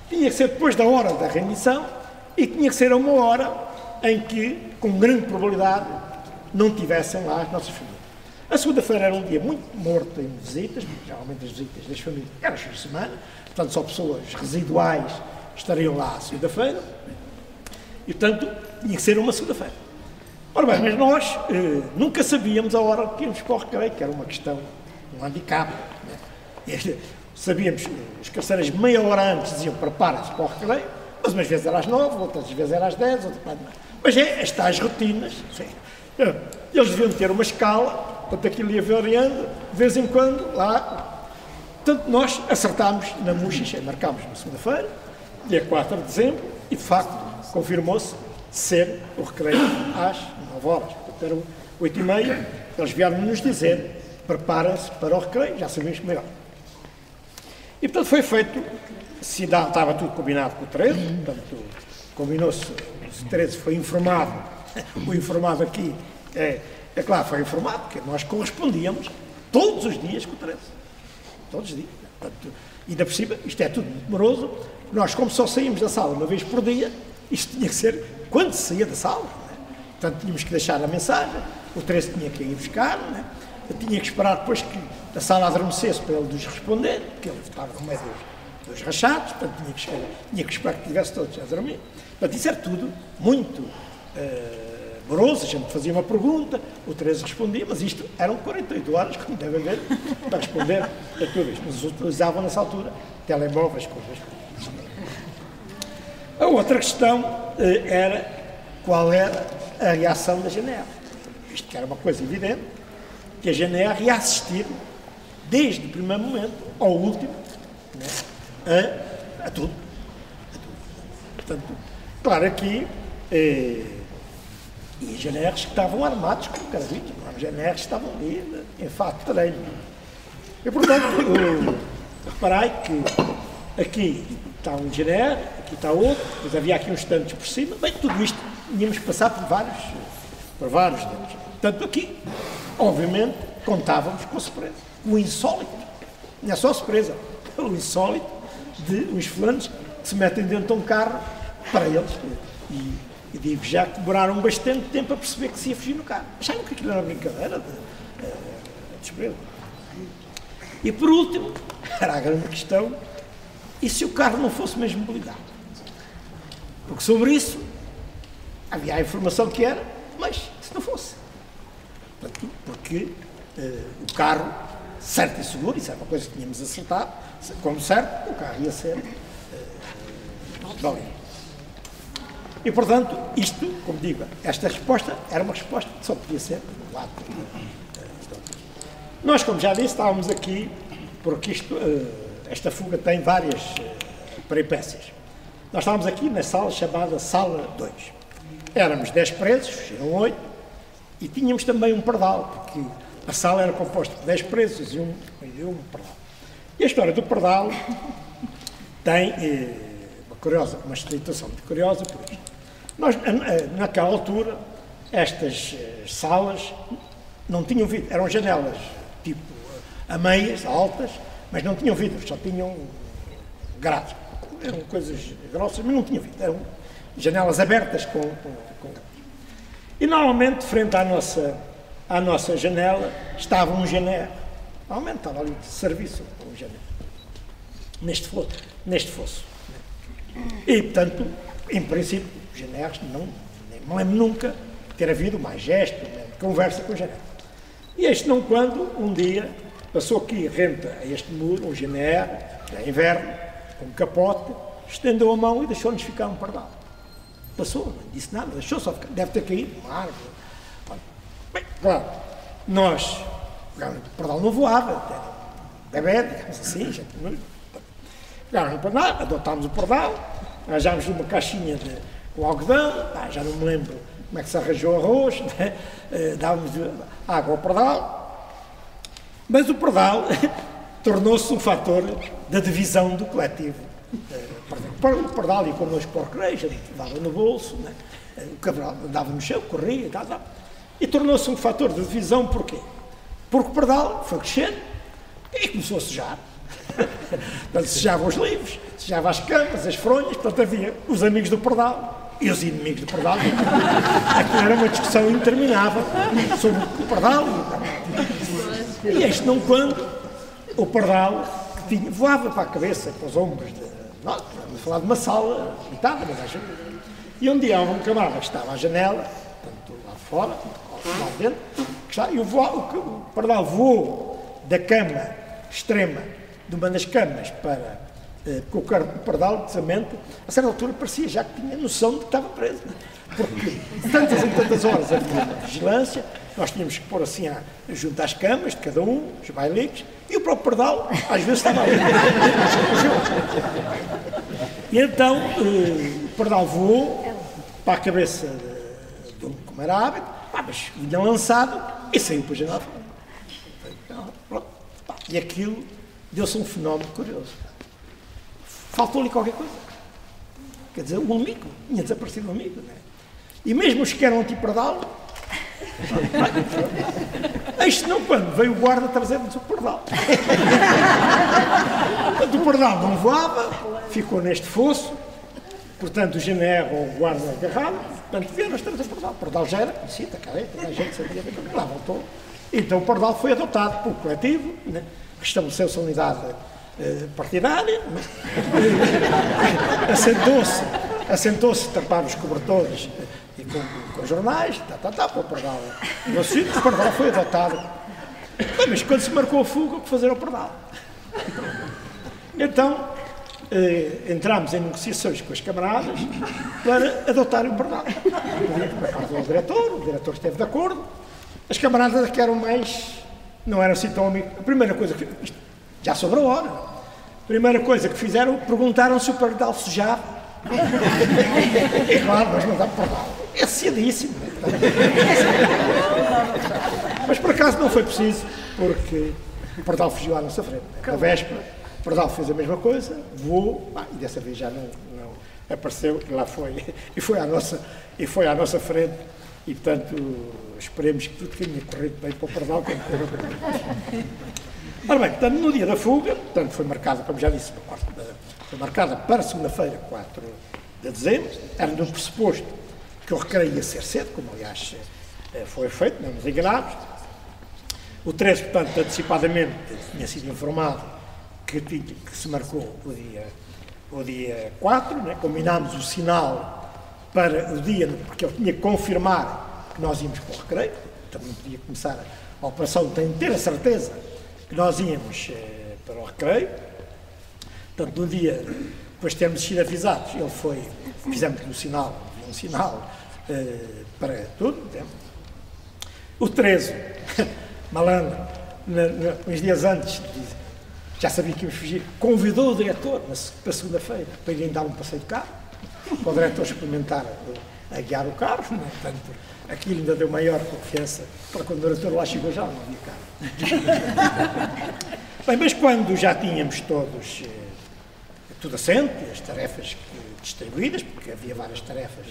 Tinha que ser depois da hora da rendição e tinha que ser a uma hora em que, com grande probabilidade, não tivessem lá as nossas famílias. A segunda-feira era um dia muito morto em visitas, porque geralmente as visitas das famílias eram as fins de semana, portanto, só pessoas residuais estariam lá à segunda-feira, e, portanto, tinha que ser uma segunda-feira. Ora bem, mas nós nunca sabíamos a hora que íamos para o recreio, que era uma questão, um handicap. Né? Sabíamos, os carcereiros meia hora antes diziam preparem-se para o recreio, mas umas vezes era às 9, outras vezes era às 10, outras mais. Mas as tais rotinas, sim. Eles deviam ter uma escala, portanto aquilo ia variando, de vez em quando, lá. Portanto, nós acertámos na Muxixa, marcámos na segunda-feira, dia 4 de dezembro, e de facto confirmou-se ser o recreio às 9 horas. Portanto, eram 8h30, eles vieram-nos dizer, preparem-se para o recreio, já sabíamos como era. E portanto foi feito, estava tudo combinado com o 13, portanto combinou-se, o 13 foi informado, o informado aqui, é claro, foi informado, porque nós correspondíamos todos os dias com o 13. Todos os dias. Portanto, ainda por cima, isto é tudo muito demoroso, nós como só saímos da sala uma vez por dia, isto tinha que ser quando se saía da sala. Né? Portanto, tínhamos que deixar a mensagem, o 13 tinha que ir buscar, né? Eu tinha que esperar depois que a sala adormecesse para ele nos responder, porque ele estava no meio dos rachados, portanto tinha que esperar que estivesse todos a dormir. Portanto, isso era tudo muito moroso, a gente fazia uma pergunta, o 13 respondia, mas isto eram 48 horas, como devem ver, para responder a tudo isto. Mas utilizavam nessa altura telemóveis, coisas. A outra questão era qual era a reação da GNR. visto que era uma coisa evidente, que a GNR ia assistir, desde o primeiro momento ao último, né, a tudo. Portanto, claro, aqui, e os GNRs que estavam armados com carabinhos, os GNRs que estavam ali em fato de treino. E, portanto, reparai que aqui está um GNR, aqui está outro, depois havia aqui uns tantos por cima, bem, tudo isto íamos passar por vários deles. Portanto, aqui, obviamente, contávamos com a surpresa, o insólito, não é só a surpresa, o insólito de uns fulanos que se metem dentro de um carro para eles. E digo já que demoraram bastante tempo a perceber que se ia fugir no carro. Acharam que aquilo era uma brincadeira de surpresa. E por último, era a grande questão, e se o carro não fosse mesmo blindado? Porque sobre isso havia a informação que era, mas se não fosse. Porque o carro, certo e seguro, isso era uma coisa que tínhamos acertado, como certo, o carro ia ser válido. E, portanto, isto, como digo, esta resposta era uma resposta que só podia ser do lado. Nós, como já disse, estávamos aqui porque esta fuga tem várias peripécias. Nós estávamos aqui na sala chamada Sala 2. Éramos 10 presos, eram 8, e tínhamos também um pardal, porque a sala era composta por 10 presos e um pardal. E a história do pardal tem uma situação muito curiosa por isto. Nós, naquela altura, estas salas não tinham vidro, eram janelas tipo a meias, altas, mas não tinham vidros, só tinham grades. Eram coisas grossas, mas não tinham vidro, eram janelas abertas com. E normalmente, frente à nossa janela, estava um GNR. Normalmente estava ali de serviço, um GNR. Neste fosso. E, portanto, em princípio, os GNRs nem me lembro nunca ter havido mais gesto, conversa com o GNR. E este não quando, um dia, passou aqui rente a este muro, um GNR, já inverno, com um capote, estendeu a mão e deixou-nos ficar um pardal. Passou, não disse nada, deixou só ficar, deve ter caído uma árvore. Bem, claro, nós, o pardal não voava, era bebê, digamos assim, já pegaram no pardal, adotámos o pardal, arranjámos uma caixinha com algodão, já não me lembro como é que se arranjou arroz, né? Dávamos água ao pardal, mas o pardal tornou-se um fator da divisão do coletivo. O pardal ia connosco para o recreio, dava no bolso, né? O cabral andava no chão, corria e tal. E tornou-se um fator de divisão, porquê? Porque o pardal foi crescendo e começou a sujar. Portanto, sujava os livros, sujava as camas, as fronhas, portanto havia os amigos do pardal e os inimigos do pardal. Aquilo era uma discussão interminável sobre o pardal. E este não quando o pardal que voava para a cabeça, para os ombros nós, vamos falar de uma sala limitada, mas acho. E um dia houve um camarada que estava à janela, portanto lá fora, lá dentro, e o pardal voou da cama extrema de uma das camas para porque o pardal, precisamente, a certa altura parecia já que tinha noção de que estava preso. Porque tantas e tantas horas havia vigilância, nós tínhamos que pôr assim junto às camas de cada um, os bailicos, e o próprio pardal às vezes estava ali. E então o pardal voou para a cabeça de um, como era hábito, mas vinha lançado e saiu para a janela. E aquilo deu-se um fenómeno curioso. Faltou-lhe qualquer coisa. Quer dizer, um amigo, tinha desaparecido um amigo, não é? E mesmo os que eram anti-pardal, isto não quando veio o guarda trazer-nos o pardal. O pardal não voava, ficou neste fosso, portanto o GNR ou o guarda agarrado, portanto vieram as trazer o pardal. O pardal já era conhecido, a gente sabia que lá voltou. Então o pardal foi adotado pelo coletivo, né? Restabeleceu-se a unidade partidária, né? assentou-se, tapava os cobertores e com jornais, para o pardal. O pardal foi adotado. Mas quando se marcou a fuga, o que fazer ao pardal? Então, entramos em negociações com as camaradas para adotarem o pardal. Para parte do diretor, o diretor esteve de acordo, As camaradas que eram mais, não eram assim tão amigos. A primeira coisa que, isto, já sobre a hora, a primeira coisa que fizeram, perguntaram se o pardal sujava. E claro, nós mandámos pardal. É cedíssimo. Mas por acaso não foi preciso, porque o pardal fugiu à nossa frente. Na véspera, o pardal fez a mesma coisa, voou, e dessa vez já não apareceu, e lá foi, e foi à nossa frente, e portanto esperemos que tudo tenha corrido bem para o pardal, como correu para mim. Ora bem, portanto, no dia da fuga, portanto, foi marcada, como já disse, foi marcada para segunda-feira, 4 de dezembro, era de um pressuposto que o recreio ia ser cedo, como aliás foi feito, não nos enganámos. O 13, portanto, antecipadamente tinha sido informado que se marcou o dia 4, né? Combinámos o sinal para o dia, porque ele tinha que confirmar que nós íamos para o recreio, também podia começar a operação, tem de ter a certeza que nós íamos para o recreio. Portanto, no dia, depois de termos sido avisados, ele foi, fizemos-lhe um sinal para tudo. Né? O 13, malandro, uns dias antes, já sabia que íamos fugir, convidou o diretor para segunda-feira para irem dar um passeio de carro, para o diretor experimentar a guiar o carro, né? Portanto, aquilo ainda deu maior confiança para quando o diretor lá chegou já não havia carro. Bem, mas quando já tínhamos todos tudo assente, as tarefas distribuídas, porque havia várias tarefas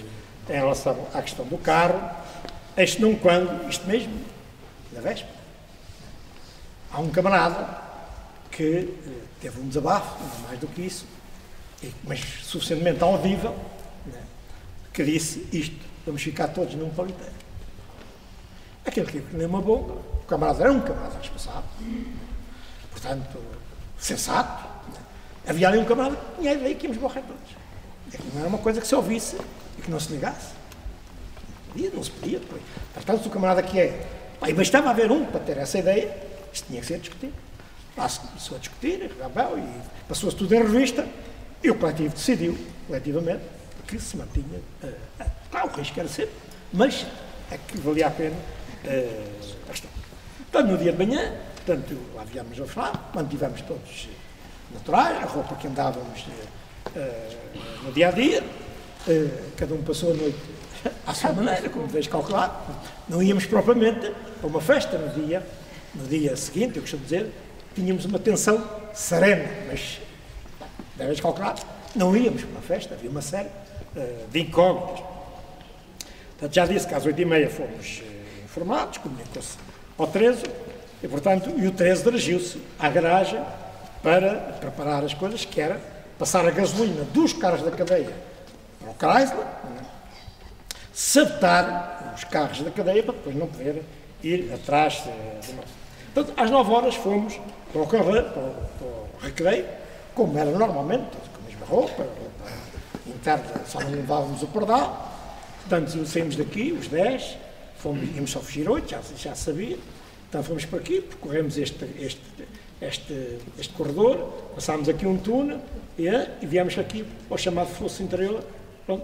em relação à questão do carro, isto mesmo, na véspera, há um camarada que teve um desabafo, não mais do que isso, mas suficientemente audível, né, que disse isto: vamos ficar todos num paliteiro. Aquele que nem uma bomba, o camarada era um camarada responsável, portanto, sensato. Né. Havia ali um camarada que tinha a ideia que íamos morrer todos. Não era uma coisa que se ouvisse e que não se negasse. Não se podia depois. Portanto, o camarada que é. E bastava haver um para ter essa ideia, isto tinha que ser discutido. Lá se começou a discutir, e passou-se tudo em revista, e o coletivo decidiu, coletivamente, que se mantinha. Claro, o risco era sempre, mas é que valia a pena a questão. Portanto, no dia de manhã, portanto, lá viemos a falar, mantivemos todos naturais, a roupa que andávamos no dia a dia, cada um passou a noite à sua maneira, como deves calcular. Não íamos propriamente para uma festa no dia seguinte, eu costumo dizer, tínhamos uma tensão serena, mas deves calcular, não íamos para uma festa, havia uma série de incógnitas. Portanto, já disse que às 8h30 fomos informados, comunicou-se ao 13, e portanto, o 13 dirigiu-se à garagem para preparar as coisas, que era passar a gasolina dos carros da cadeia para o Chrysler, sabotar os carros da cadeia para depois não poder ir atrás de nós. Portanto, às 9h fomos para o recreio, como era normalmente, com a mesma roupa interna, só não levávamos o pardal. Portanto, saímos daqui, os 10, íamos só fugir 8, já sabia. Então fomos para aqui, percorremos este corredor, passámos aqui um túnel e viemos aqui ao chamado fosso interior, pronto,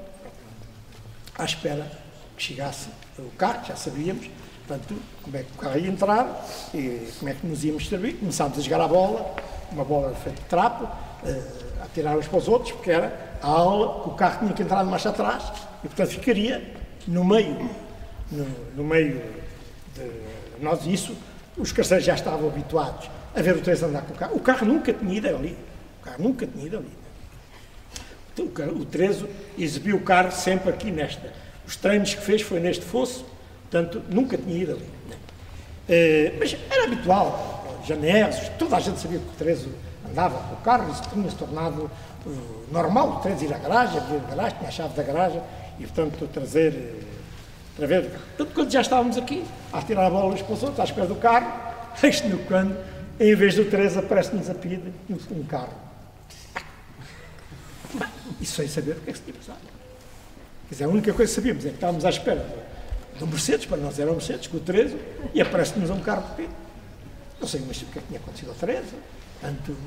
à espera que chegasse o carro, já sabíamos, portanto, como é que o carro ia entrar e como é que nos íamos servir. Começámos a jogar a bola, uma bola feita de trapo, a tirar uns para os outros, porque era a aula que o carro tinha que entrar de marcha atrás e, portanto, ficaria no meio de nós. Isso, os carceiros já estavam habituados a ver o 13 andar com o carro. O carro nunca tinha ido ali. Então, o 13 exibiu o carro sempre aqui nesta. Os treinos que fez foi neste fosso, portanto, nunca tinha ido ali. Mas era habitual, janeiro, toda a gente sabia que o 13 andava com o carro, isso tinha-se tornado normal, o 13 ir à garagem, abrir a garagem, tinha a chave da garagem e, portanto, trazer. Portanto, quando já estávamos aqui, a tirar a bola uns para os outros, à espera do carro, eis-no quando, em vez do 13, aparece-nos a pedir um carro. Isso sem saber o que é que se tinha passado. Quer dizer, a única coisa que sabíamos é que estávamos à espera de um Mercedes, para nós era um Mercedes, com o 13, e aparece-nos um carro de pedido. Não sei mais o que é que tinha acontecido ao 13, portanto,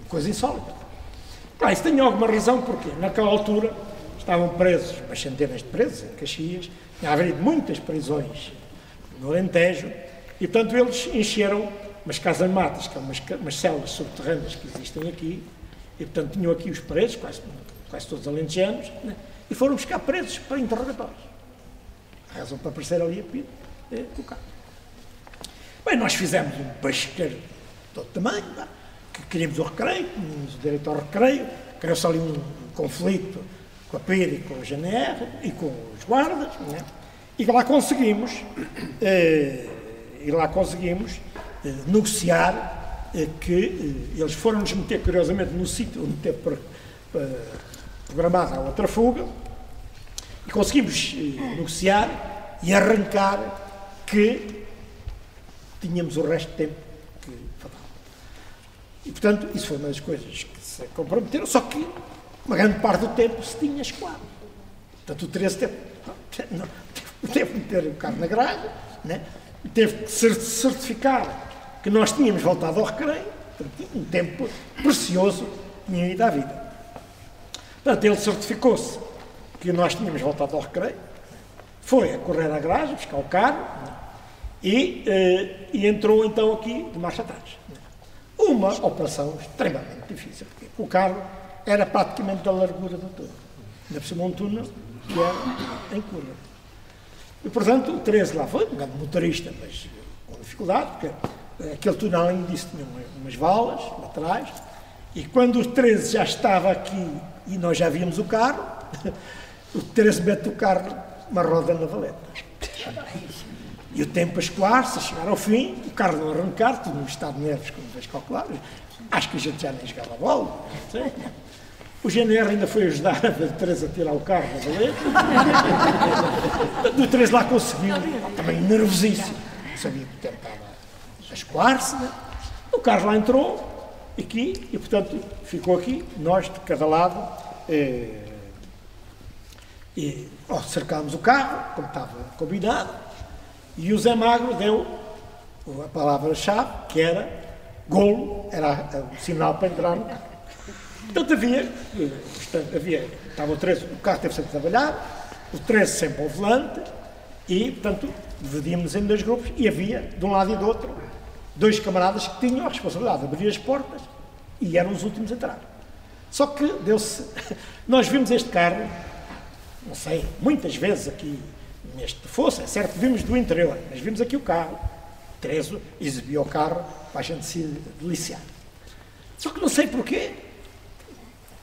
coisa insólita. Claro, isso tem alguma razão, porque naquela altura estavam presos, umas centenas de presos, em Caxias, tinha havido muitas prisões no Alentejo, e portanto eles encheram umas casas-matas, que são umas células subterrâneas que existem aqui, e portanto tinham aqui os presos, quase todos alentejanos, né? E foram buscar presos para interrogatórios. A razão para aparecer ali a pedir o carro. Bem, nós fizemos um basqueiro de todo tamanho, tá? Que queríamos o recreio, tínhamos o direito ao recreio, criou-se ali um conflito com a PIDE e com o GNR e com os guardas, né? E lá conseguimos, negociar que eles foram-nos meter, curiosamente, no sítio onde teve programada a outra fuga, e conseguimos negociar e arrancar que tínhamos o resto de tempo que faltava. E, portanto, isso foi uma das coisas que se comprometeram, só que uma grande parte do tempo se tinha escoado. Portanto, o 13 teve que meter o carro na grade, né? Teve que certificar que nós tínhamos voltado ao recreio, portanto, um tempo precioso tinha ido à vida. Portanto, ele certificou-se que nós tínhamos voltado ao recreio, foi a correr à garagem, buscar o carro, né? E entrou então aqui de marcha atrás. Uma operação extremamente difícil, porque o carro era praticamente da largura do túnel. Ainda por cima um túnel que era em curva. E, portanto, o 13 lá foi, um grande motorista, mas com dificuldade, porque aquele túnel, além disso, tinha umas valas laterais, e quando o 13 já estava aqui e nós já víamos o carro, o 13 mete o carro uma roda na valeta. E o tempo a escoar-se, a chegar ao fim, o carro não arrancar, tudo num estado de nervos, como vais calcular. Acho que a gente já nem jogava a bola, não sei. O GNR ainda foi ajudar a Teresa a tirar o carro da valeta. O 13 lá conseguiu, também nervosíssimo. Sabia que o tempo estava a escoar-se, né? O carro lá entrou, aqui, e portanto ficou aqui, nós de cada lado, cercámos o carro, como estava combinado. E o Zé Magro deu a palavra-chave, que golo, era o sinal para entrar no carro. Portanto, estava o 13, o carro teve sempre a trabalhar, o 13 sempre ao volante, e, portanto, dividíamos em 2 grupos, e havia, de um lado e do outro, 2 camaradas que tinham a responsabilidade de abrir as portas, e eram os últimos a entrar. Só que nós vimos este carro, não sei, muitas vezes aqui, neste fosso, é certo que vimos do interior, mas vimos aqui o carro. Tereso exibia o carro para a gente se deliciar. Só que não sei porquê,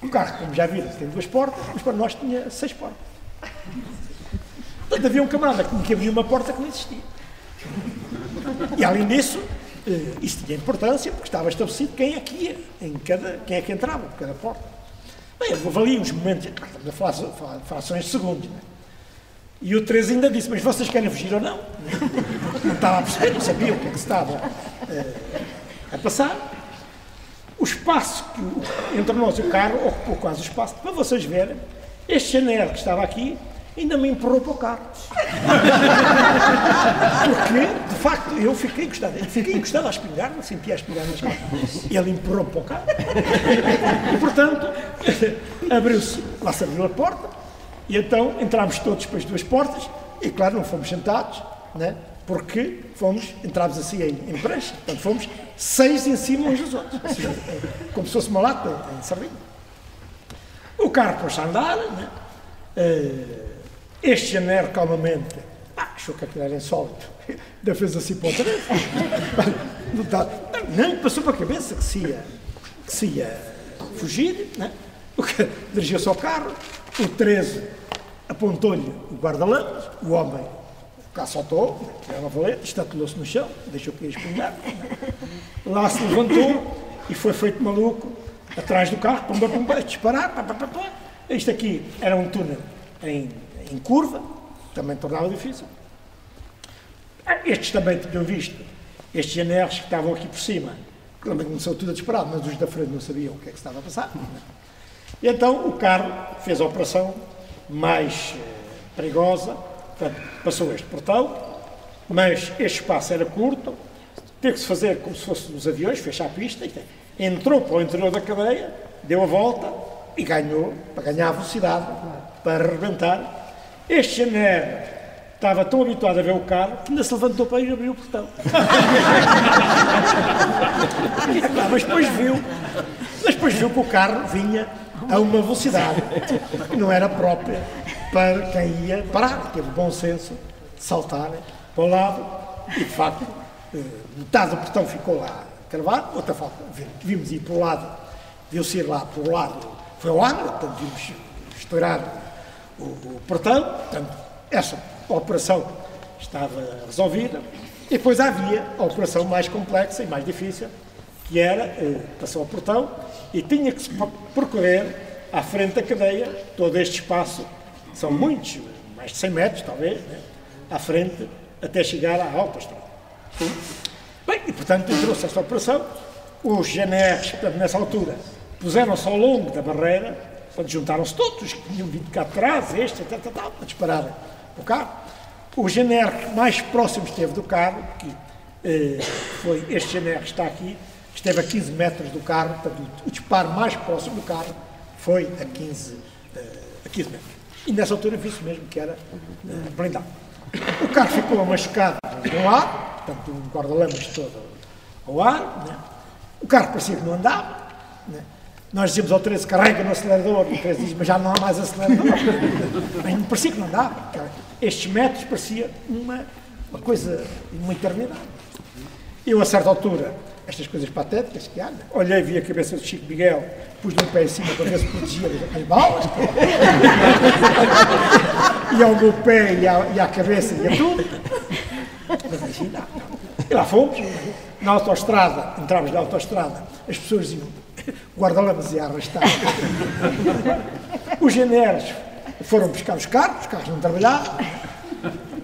o carro, como já viram, tem 2 portas, mas para nós tinha 6 portas. Portanto, havia um camarada que abria uma porta que não existia. E além disso, isso tinha importância, porque estava estabelecido quem é que ia, quem é que entrava por cada porta. Bem, eu avaliei uns momentos, estamos a falar frações de segundos, não é? E o 13 ainda disse, mas vocês querem fugir ou não? Não estava a perceber, não sabia o que é que se estava a passar. O espaço entre nós e o carro ocupou quase o espaço. Para vocês verem, este GNR que estava aqui ainda me empurrou para o carro. Porque, de facto, eu fiquei encostado à espingarda, sentia a espingarda nas costas. E ele empurrou para o carro. E, portanto, lá se abriu a porta. E então entrámos todos para as 2 portas, e claro, não fomos sentados, né? Porque entrámos assim em prancha, portanto fomos 6 em cima uns dos outros, como se fosse uma lata em sardinha. O carro pôs-se a andar, né? Este GNR calmamente achou que aquilo era insólito, ainda fez assim para o 13, não passou para a cabeça que se ia fugir, né? Dirigiu-se ao carro, o 13 apontou-lhe o guarda-lamas, o homem cá saltou, era uma valeta, estatelou-se no chão, deixou que ia espingar, lá se levantou e foi feito maluco atrás do carro, pumba, disparar, Isto aqui era um túnel em curva, também tornava difícil. Estes também tinham visto, estes GNRs que estavam aqui por cima, também começou tudo a disparar, mas os da frente não sabiam o que é que se estava a passar. E então o carro fez a operação mais perigosa, portanto, passou este portão, mas este espaço era curto, teve que se fazer como se fosse nos aviões, fechar a pista, entrou para o interior da cadeia, deu a volta e ganhou, para ganhar velocidade, para arrebentar. Este GNR estava tão habituado a ver o carro que ainda se levantou para ir abrir o portão. Mas depois viu que o carro vinha a uma velocidade que não era própria para quem ia parar. Teve o bom senso de saltar para o lado e, de facto, metade do portão ficou lá cravado, outra falta. Vimos ir para o lado, viu-se ir lá para o lado, foi ao ângulo, portanto, vimos estourar o portão. Portanto, essa operação estava resolvida. E depois havia a operação mais complexa e mais difícil, que era passar ao portão e tinha que se percorrer à frente da cadeia todo este espaço, são muitos, mais de 100 metros talvez, né, à frente, até chegar à autoestrada. Bem, e portanto entrou-se esta operação, os GNRs, portanto, nessa altura, puseram-se ao longo da barreira, portanto, juntaram-se todos os que tinham vindo cá de trás, este, para disparar o carro. O GNR que mais próximo esteve do carro, que foi este GNR que está aqui, esteve a 15 metros do carro, portanto, o disparo mais próximo do carro foi a 15 metros. E nessa altura viu-se mesmo que era blindado. O carro ficou machucado no ar, portanto, um guarda-lamas todo ao ar, né? O carro parecia que não andava, né? Nós dizíamos ao 13, carrega no acelerador, e o 13 diz, mas já não há mais acelerador. Mas não parecia que não andava. Estes metros parecia uma coisa, uma eternidade. Eu, a certa altura, estas coisas patéticas que há, né? Olhei, vi a cabeça do Chico Miguel, pus-lhe um pé em cima para ver se protegia as balas. E ao meu pé e à cabeça e a tudo. Mas assim, não. E lá fomos, na autoestrada, entrámos na autoestrada, as pessoas iam, o guarda-lamas ia arrastar. Os GNRs foram buscar os carros não trabalhavam,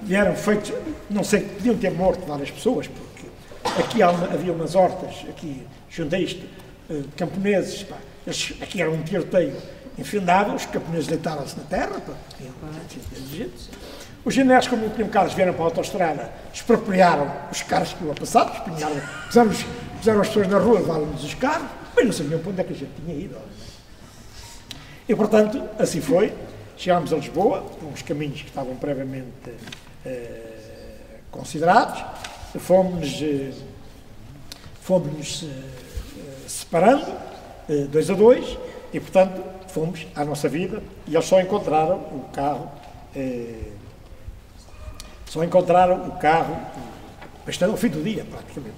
vieram feitos, não sei, podiam ter morto várias pessoas, porque aqui havia umas hortas, aqui, junto a isto, camponeses, pá, aqui era um tiroteio infindável, os camponeses deitaram-se na terra, pá, os GNRs, como não tinham carros, vieram para a autoestrada, expropriaram os carros que iam a passar, puseram as pessoas na rua, levaram-nos os carros, mas não sabiam para onde é que a gente tinha ido. E, portanto, assim foi. Chegámos a Lisboa, com os caminhos que estavam previamente considerados, fomos-nos separando, 2 a 2, e, portanto, fomos à nossa vida, e eles só encontraram o carro, bastante ao fim do dia, praticamente.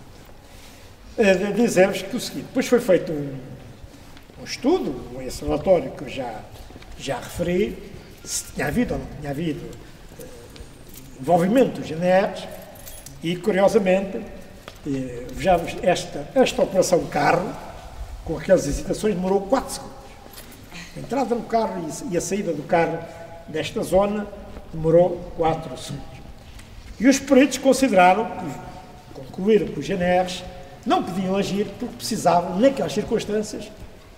Dizer-vos que o seguinte, depois foi feito um estudo, esse relatório que eu já referi, se tinha havido ou não tinha havido envolvimento dos GNRs, e curiosamente, vejamos, esta operação carro, com aquelas hesitações, demorou 4 segundos. A entrada no carro e a saída do carro desta zona demorou 4 segundos. E os peritos concluíram que os GNRs não podiam agir porque precisavam, naquelas circunstâncias,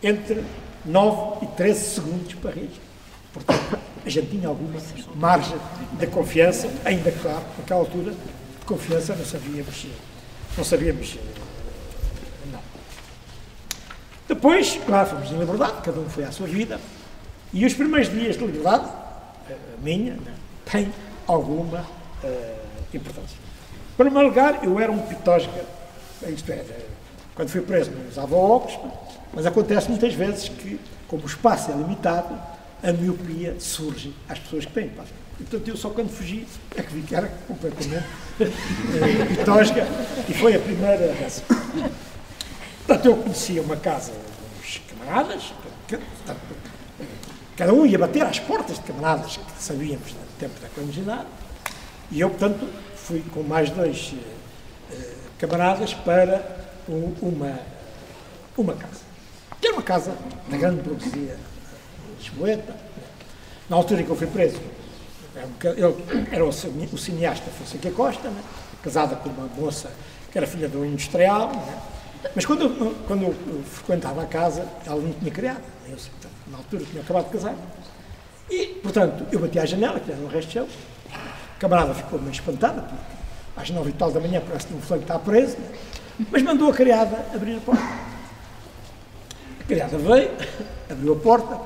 entre 9 e 13 segundos para reagir. Portanto, a gente tinha alguma margem de confiança, ainda claro, naquela altura, de confiança não sabíamos não. Depois, claro, fomos em liberdade, cada um foi à sua vida, e os primeiros dias de liberdade, a minha, tem alguma importância. Em primeiro lugar, eu era um pitosga, isto é, quando fui preso não usava óculos, mas acontece muitas vezes que, como o espaço é limitado, a miopia surge às pessoas que têm. Portanto, eu só quando fugi é que vi que era completamente pitosga, e foi a primeira vez. Portanto, eu conhecia uma casa dos camaradas, cada um ia bater às portas de camaradas que sabíamos no tempo da clandestinidade, e eu, portanto, fui com mais 2 camaradas para uma casa. Que era uma casa da grande burguesia lisboeta. Na altura em que eu fui preso, ele era o cineasta Fonseca Costa, né? Casada com uma moça que era filha de um industrial, né? Mas quando eu frequentava a casa, ela não tinha criado. Eu, portanto, na altura tinha acabado de casar. E, portanto, eu bati à janela, que era no resto de chão. A camarada ficou meio espantada, porque às 9 e tal da manhã parece que um flanco está preso, né? Mas mandou a criada abrir a porta. A criada veio, abriu a porta,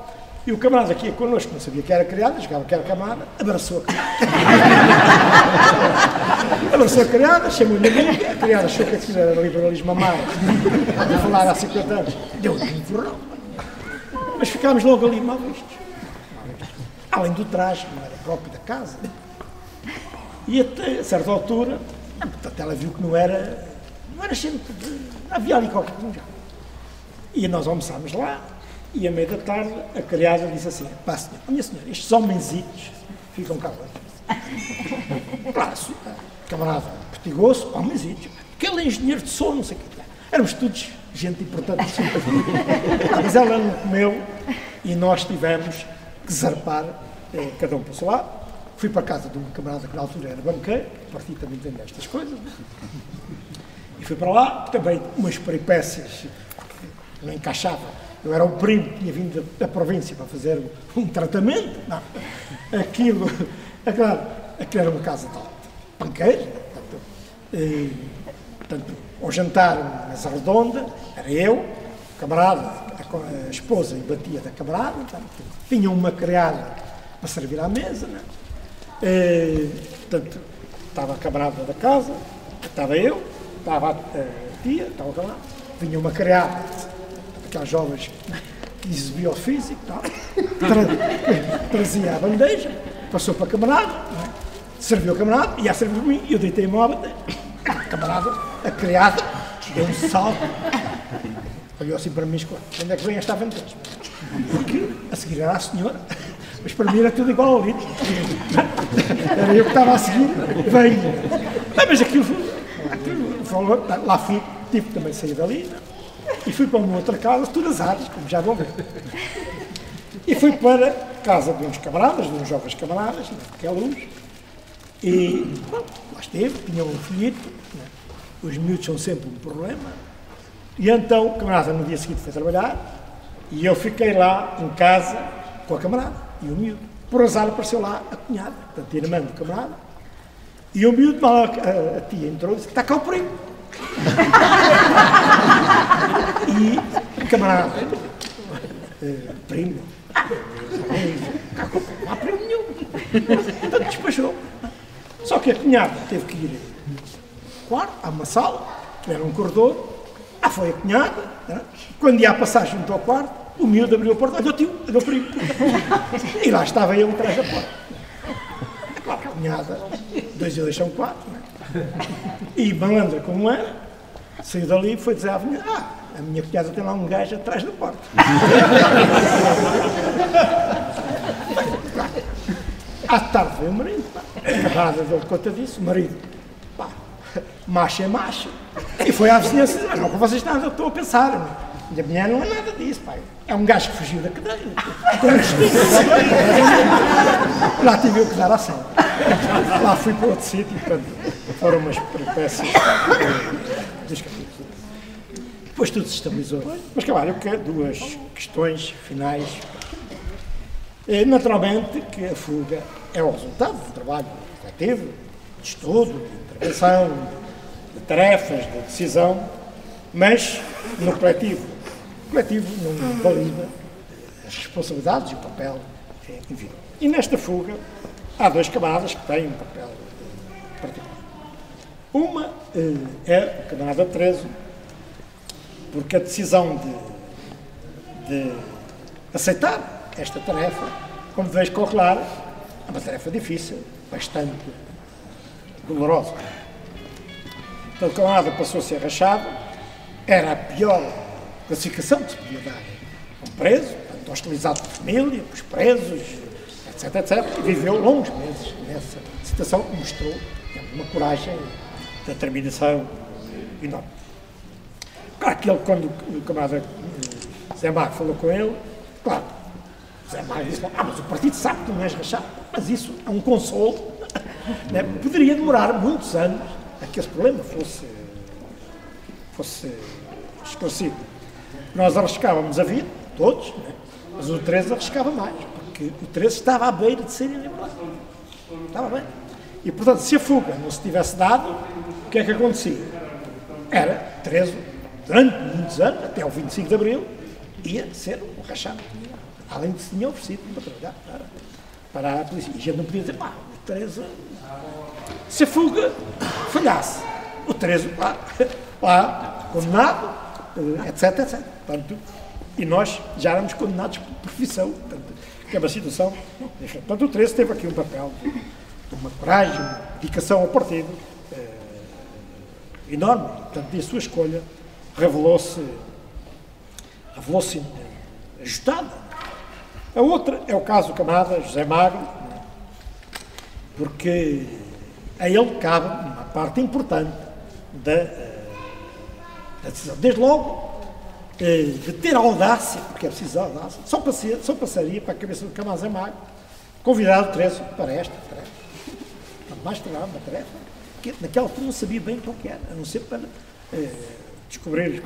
E o camarada que ia connosco, não sabia que era criada, chegava que era camarada, abraçou a criada. Abraçou a criada, chamou-lhe amiga, a criada achou que aquilo era liberalismo amaro, de falar há 50 anos, deu-lhe um empurrão. Mas ficámos logo ali mal vistos. Além do traje, não era próprio da casa. E até a certa altura, portanto, ela viu que não era gente, havia ali qualquer coisa. E nós almoçámos lá, e à meia da tarde a criada disse assim: pá, senhor, minha senhora, estes homenzitos ficam cá hoje. Claro, camarada pertigou-se, homenzitos, aquele engenheiro de som, não sei o que. Éramos todos gente importante. Mas ela não comeu e nós tivemos que zarpar, cada um para o seu lado. Fui para a casa de um camarada que na altura era banqueiro, o partido também tem estas coisas. E fui para lá, também umas peripécias que não encaixava. Eu era o primo que tinha vindo da província para fazer um tratamento. Não. Aquilo era uma casa de banqueiros. Portanto, ao jantar, uma mesa redonda, era eu, o camarada, a esposa e batia da camarada. Portanto, tinha uma criada para servir à mesa. Não. Portanto, estava a camarada da casa, estava eu, estava a tia, estava o camarada, vinha uma criada, aquelas jovens que exibiam o físico, trazia a bandeja, passou para a camarada, serviu a camarada, ia servir para mim, eu deitei-me à bandeja. A camarada, a criada, deu um salto, olhou assim para mim e disse: onde é que vem esta bandeja? Porque a seguir era a senhora. Mas para mim era tudo igual ao litro. Era eu que estava a seguir, venho. Mas aquilo falou, lá fui, tive também sair dali, e fui para uma outra casa, todas áreas, como já vão ver. E fui para a casa de uns camaradas, de uns jovens camaradas, que é luz, e lá esteve, tinham um filhito, os miúdos são sempre um problema, e então o camarada no dia seguinte foi trabalhar, e eu fiquei lá em casa com a camarada. E o miúdo, por azar, apareceu lá a cunhada, portanto, a irmã do camarada, e o miúdo, mal a tia entrou e disse: está cá o primo. E o camarada, primo, não há primo nenhum. Portanto, despachou. Só que a cunhada teve que ir ao quarto, a uma sala, que era um corredor, foi a cunhada, quando ia a passar junto ao quarto, o miúdo abriu a porta: olha o tio, olha o primo. E lá estava eu atrás da porta. Claro, a cunhada, 2 e 2 são 4, e malandra como era, saiu dali e foi dizer à avenida: a minha cunhada tem lá um gajo atrás da porta. À tarde veio o marido, a camarada deu conta disso, o marido, macho é macho, e foi à vizinhança dizer: não, com vocês nada, eu estou a pensar. E a mulher não é nada disso, pai. É um gajo que fugiu da cadeia. Lá tive eu que dar ação. Lá fui para outro sítio, portanto, foram umas peripécias. Depois tudo se estabilizou. Mas, claro, eu quero 2 questões finais. Naturalmente que a fuga é o resultado do trabalho coletivo, de estudo, de intervenção, de tarefas, de decisão, mas no coletivo não valida as responsabilidades e o papel individual. E nesta fuga há 2 camaradas que têm um papel particular. Uma é o camarada Tereso, porque a decisão de aceitar esta tarefa, como vejo correlar, é uma tarefa difícil, bastante dolorosa. Então o camarada passou a ser rachado, era a pior classificação que se podia dar a um preso, portanto, hostilizado pela família, pelos presos, etc, etc. E viveu longos meses nessa situação, mostrou uma coragem, determinação enorme. Claro que ele, quando o camarada Zé Mário falou com ele, claro, Zé Mário disse: mas o partido sabe que não és rachado, mas isso é um consolo. Né? Poderia demorar muitos anos a que esse problema fosse esclarecido. Nós arriscávamos a vida, todos, né? Mas o 13 arriscava mais, porque o 13 estava à beira de ser eliminado. Estava bem. E, portanto, se a fuga não se tivesse dado, o que é que acontecia? Era 13, durante muitos anos, até ao 25 de Abril, ia ser um rachado. além de se tinha oferecido para trabalhar para a polícia. E a gente não podia dizer, pá, o Teresa, se a fuga falhasse, o Teresa lá condenado, etc, etc. Portanto, e nós já éramos condenados por profissão, portanto, que é uma situação diferente. Portanto, o Teresa teve aqui um papel de uma coragem, uma dedicação ao partido enorme. Portanto, e a sua escolha revelou-se ajustada. A outra é o caso do camarada José Magro, porque a ele cabe uma parte importante da decisão. Desde logo, de ter audácia, porque é preciso audácia, só passaria para a cabeça do camarada José Magro convidar o Teresa para esta tarefa. Mais trabalhava uma tarefa que naquela altura não sabia bem qual que era, a não ser para descobrir.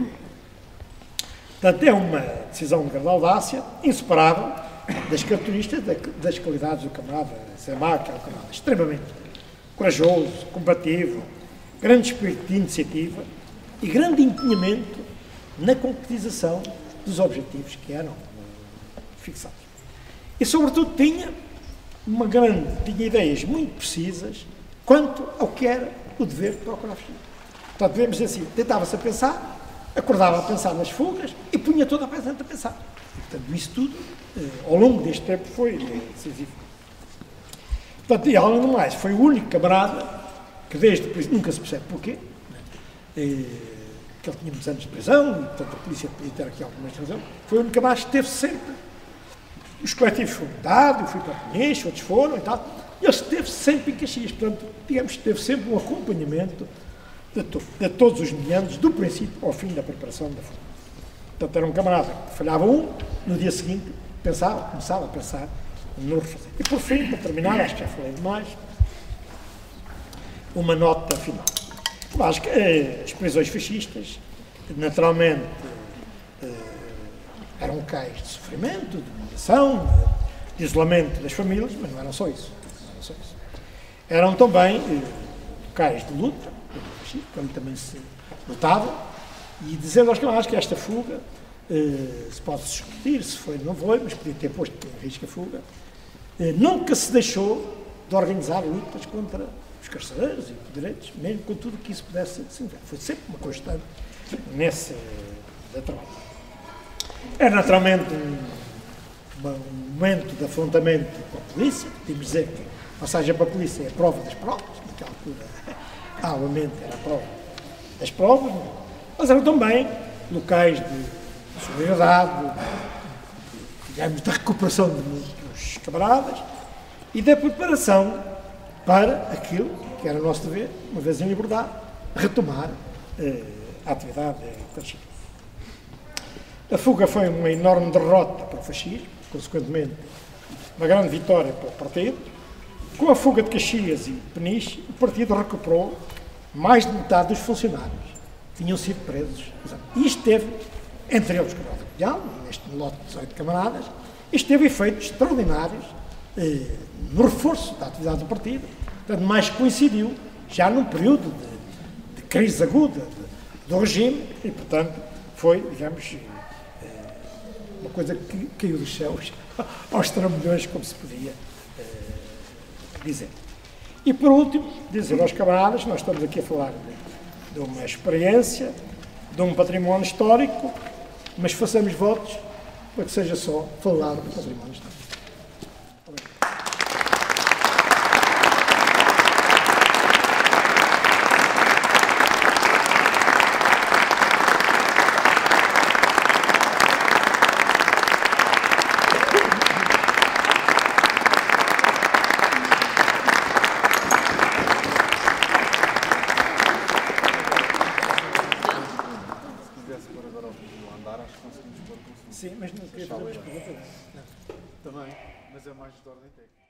Portanto, é uma decisão de grande audácia, inseparável das características, das qualidades do camarada José Magro, que é um camarada extremamente corajoso, combativo, grande espírito de iniciativa e grande empenhamento na concretização dos objetivos que eram fixados. E, sobretudo, tinha ideias muito precisas quanto ao que era o dever de procurar-fuga. Portanto, devemos dizer assim, tentava-se a pensar, acordava a pensar nas fugas e punha toda a gente a pensar. E, portanto, isso tudo, ao longo deste tempo, foi decisivo. Portanto, e além do mais, foi o único camarada que nunca se percebe porquê, que ele tinha muitos anos de prisão, e, portanto, a polícia podia ter aqui alguma razão, foi o único camarada que esteve sempre. Os coletivos foram dados, eu fui para Peniche, outros foram e tal, e ele esteve sempre em Caxias, portanto, digamos que teve sempre um acompanhamento de todos os meandros, do princípio ao fim da preparação da fuga. Portanto, era um camarada que falhava no dia seguinte, começava a pensar no refazer. E por fim, para terminar, acho que já falei demais, uma nota final. Eu acho que as prisões fascistas, naturalmente, eram locais de sofrimento, de humilhação, de isolamento das famílias, mas não eram só isso. Eram também locais de luta, como também se lutava, e dizendo aos camaradas que esta fuga se pode discutir se foi ou não foi, mas podia ter posto em risco a fuga, nunca se deixou de organizar lutas contra os carcereiros e os direitos, mesmo com tudo que isso pudesse significar. Foi sempre uma constante nesse trabalho. É naturalmente um momento de afrontamento com a polícia, podemos dizer que a passagem para a polícia é a prova das provas, naquela altura, obviamente, era a prova das provas, mas eram também locais de solidariedade, digamos, da recuperação de muitos camaradas e da preparação para aquilo que era o nosso dever, uma vez em liberdade, retomar a atividade fascista. A fuga foi uma enorme derrota para o fascismo, consequentemente uma grande vitória para o partido. Com a fuga de Caxias e Peniche, o partido recuperou mais de metade dos funcionários que tinham sido presos. E isto teve, entre eles o camarada Cunhal, neste lote de 18 camaradas, isto teve efeitos extraordinários no reforço da atividade do partido. Portanto, mais coincidiu já num período de crise aguda do regime e, portanto, foi, digamos, uma coisa que caiu dos céus aos trambolhões, como se podia dizer. E, por último, dizer aos camaradas, nós estamos aqui a falar de uma experiência, de um património histórico, mas façamos votos para que seja só falar do património histórico. Sim, mas não queria fazer umas perguntas. Também, mas é mais de ordem técnica.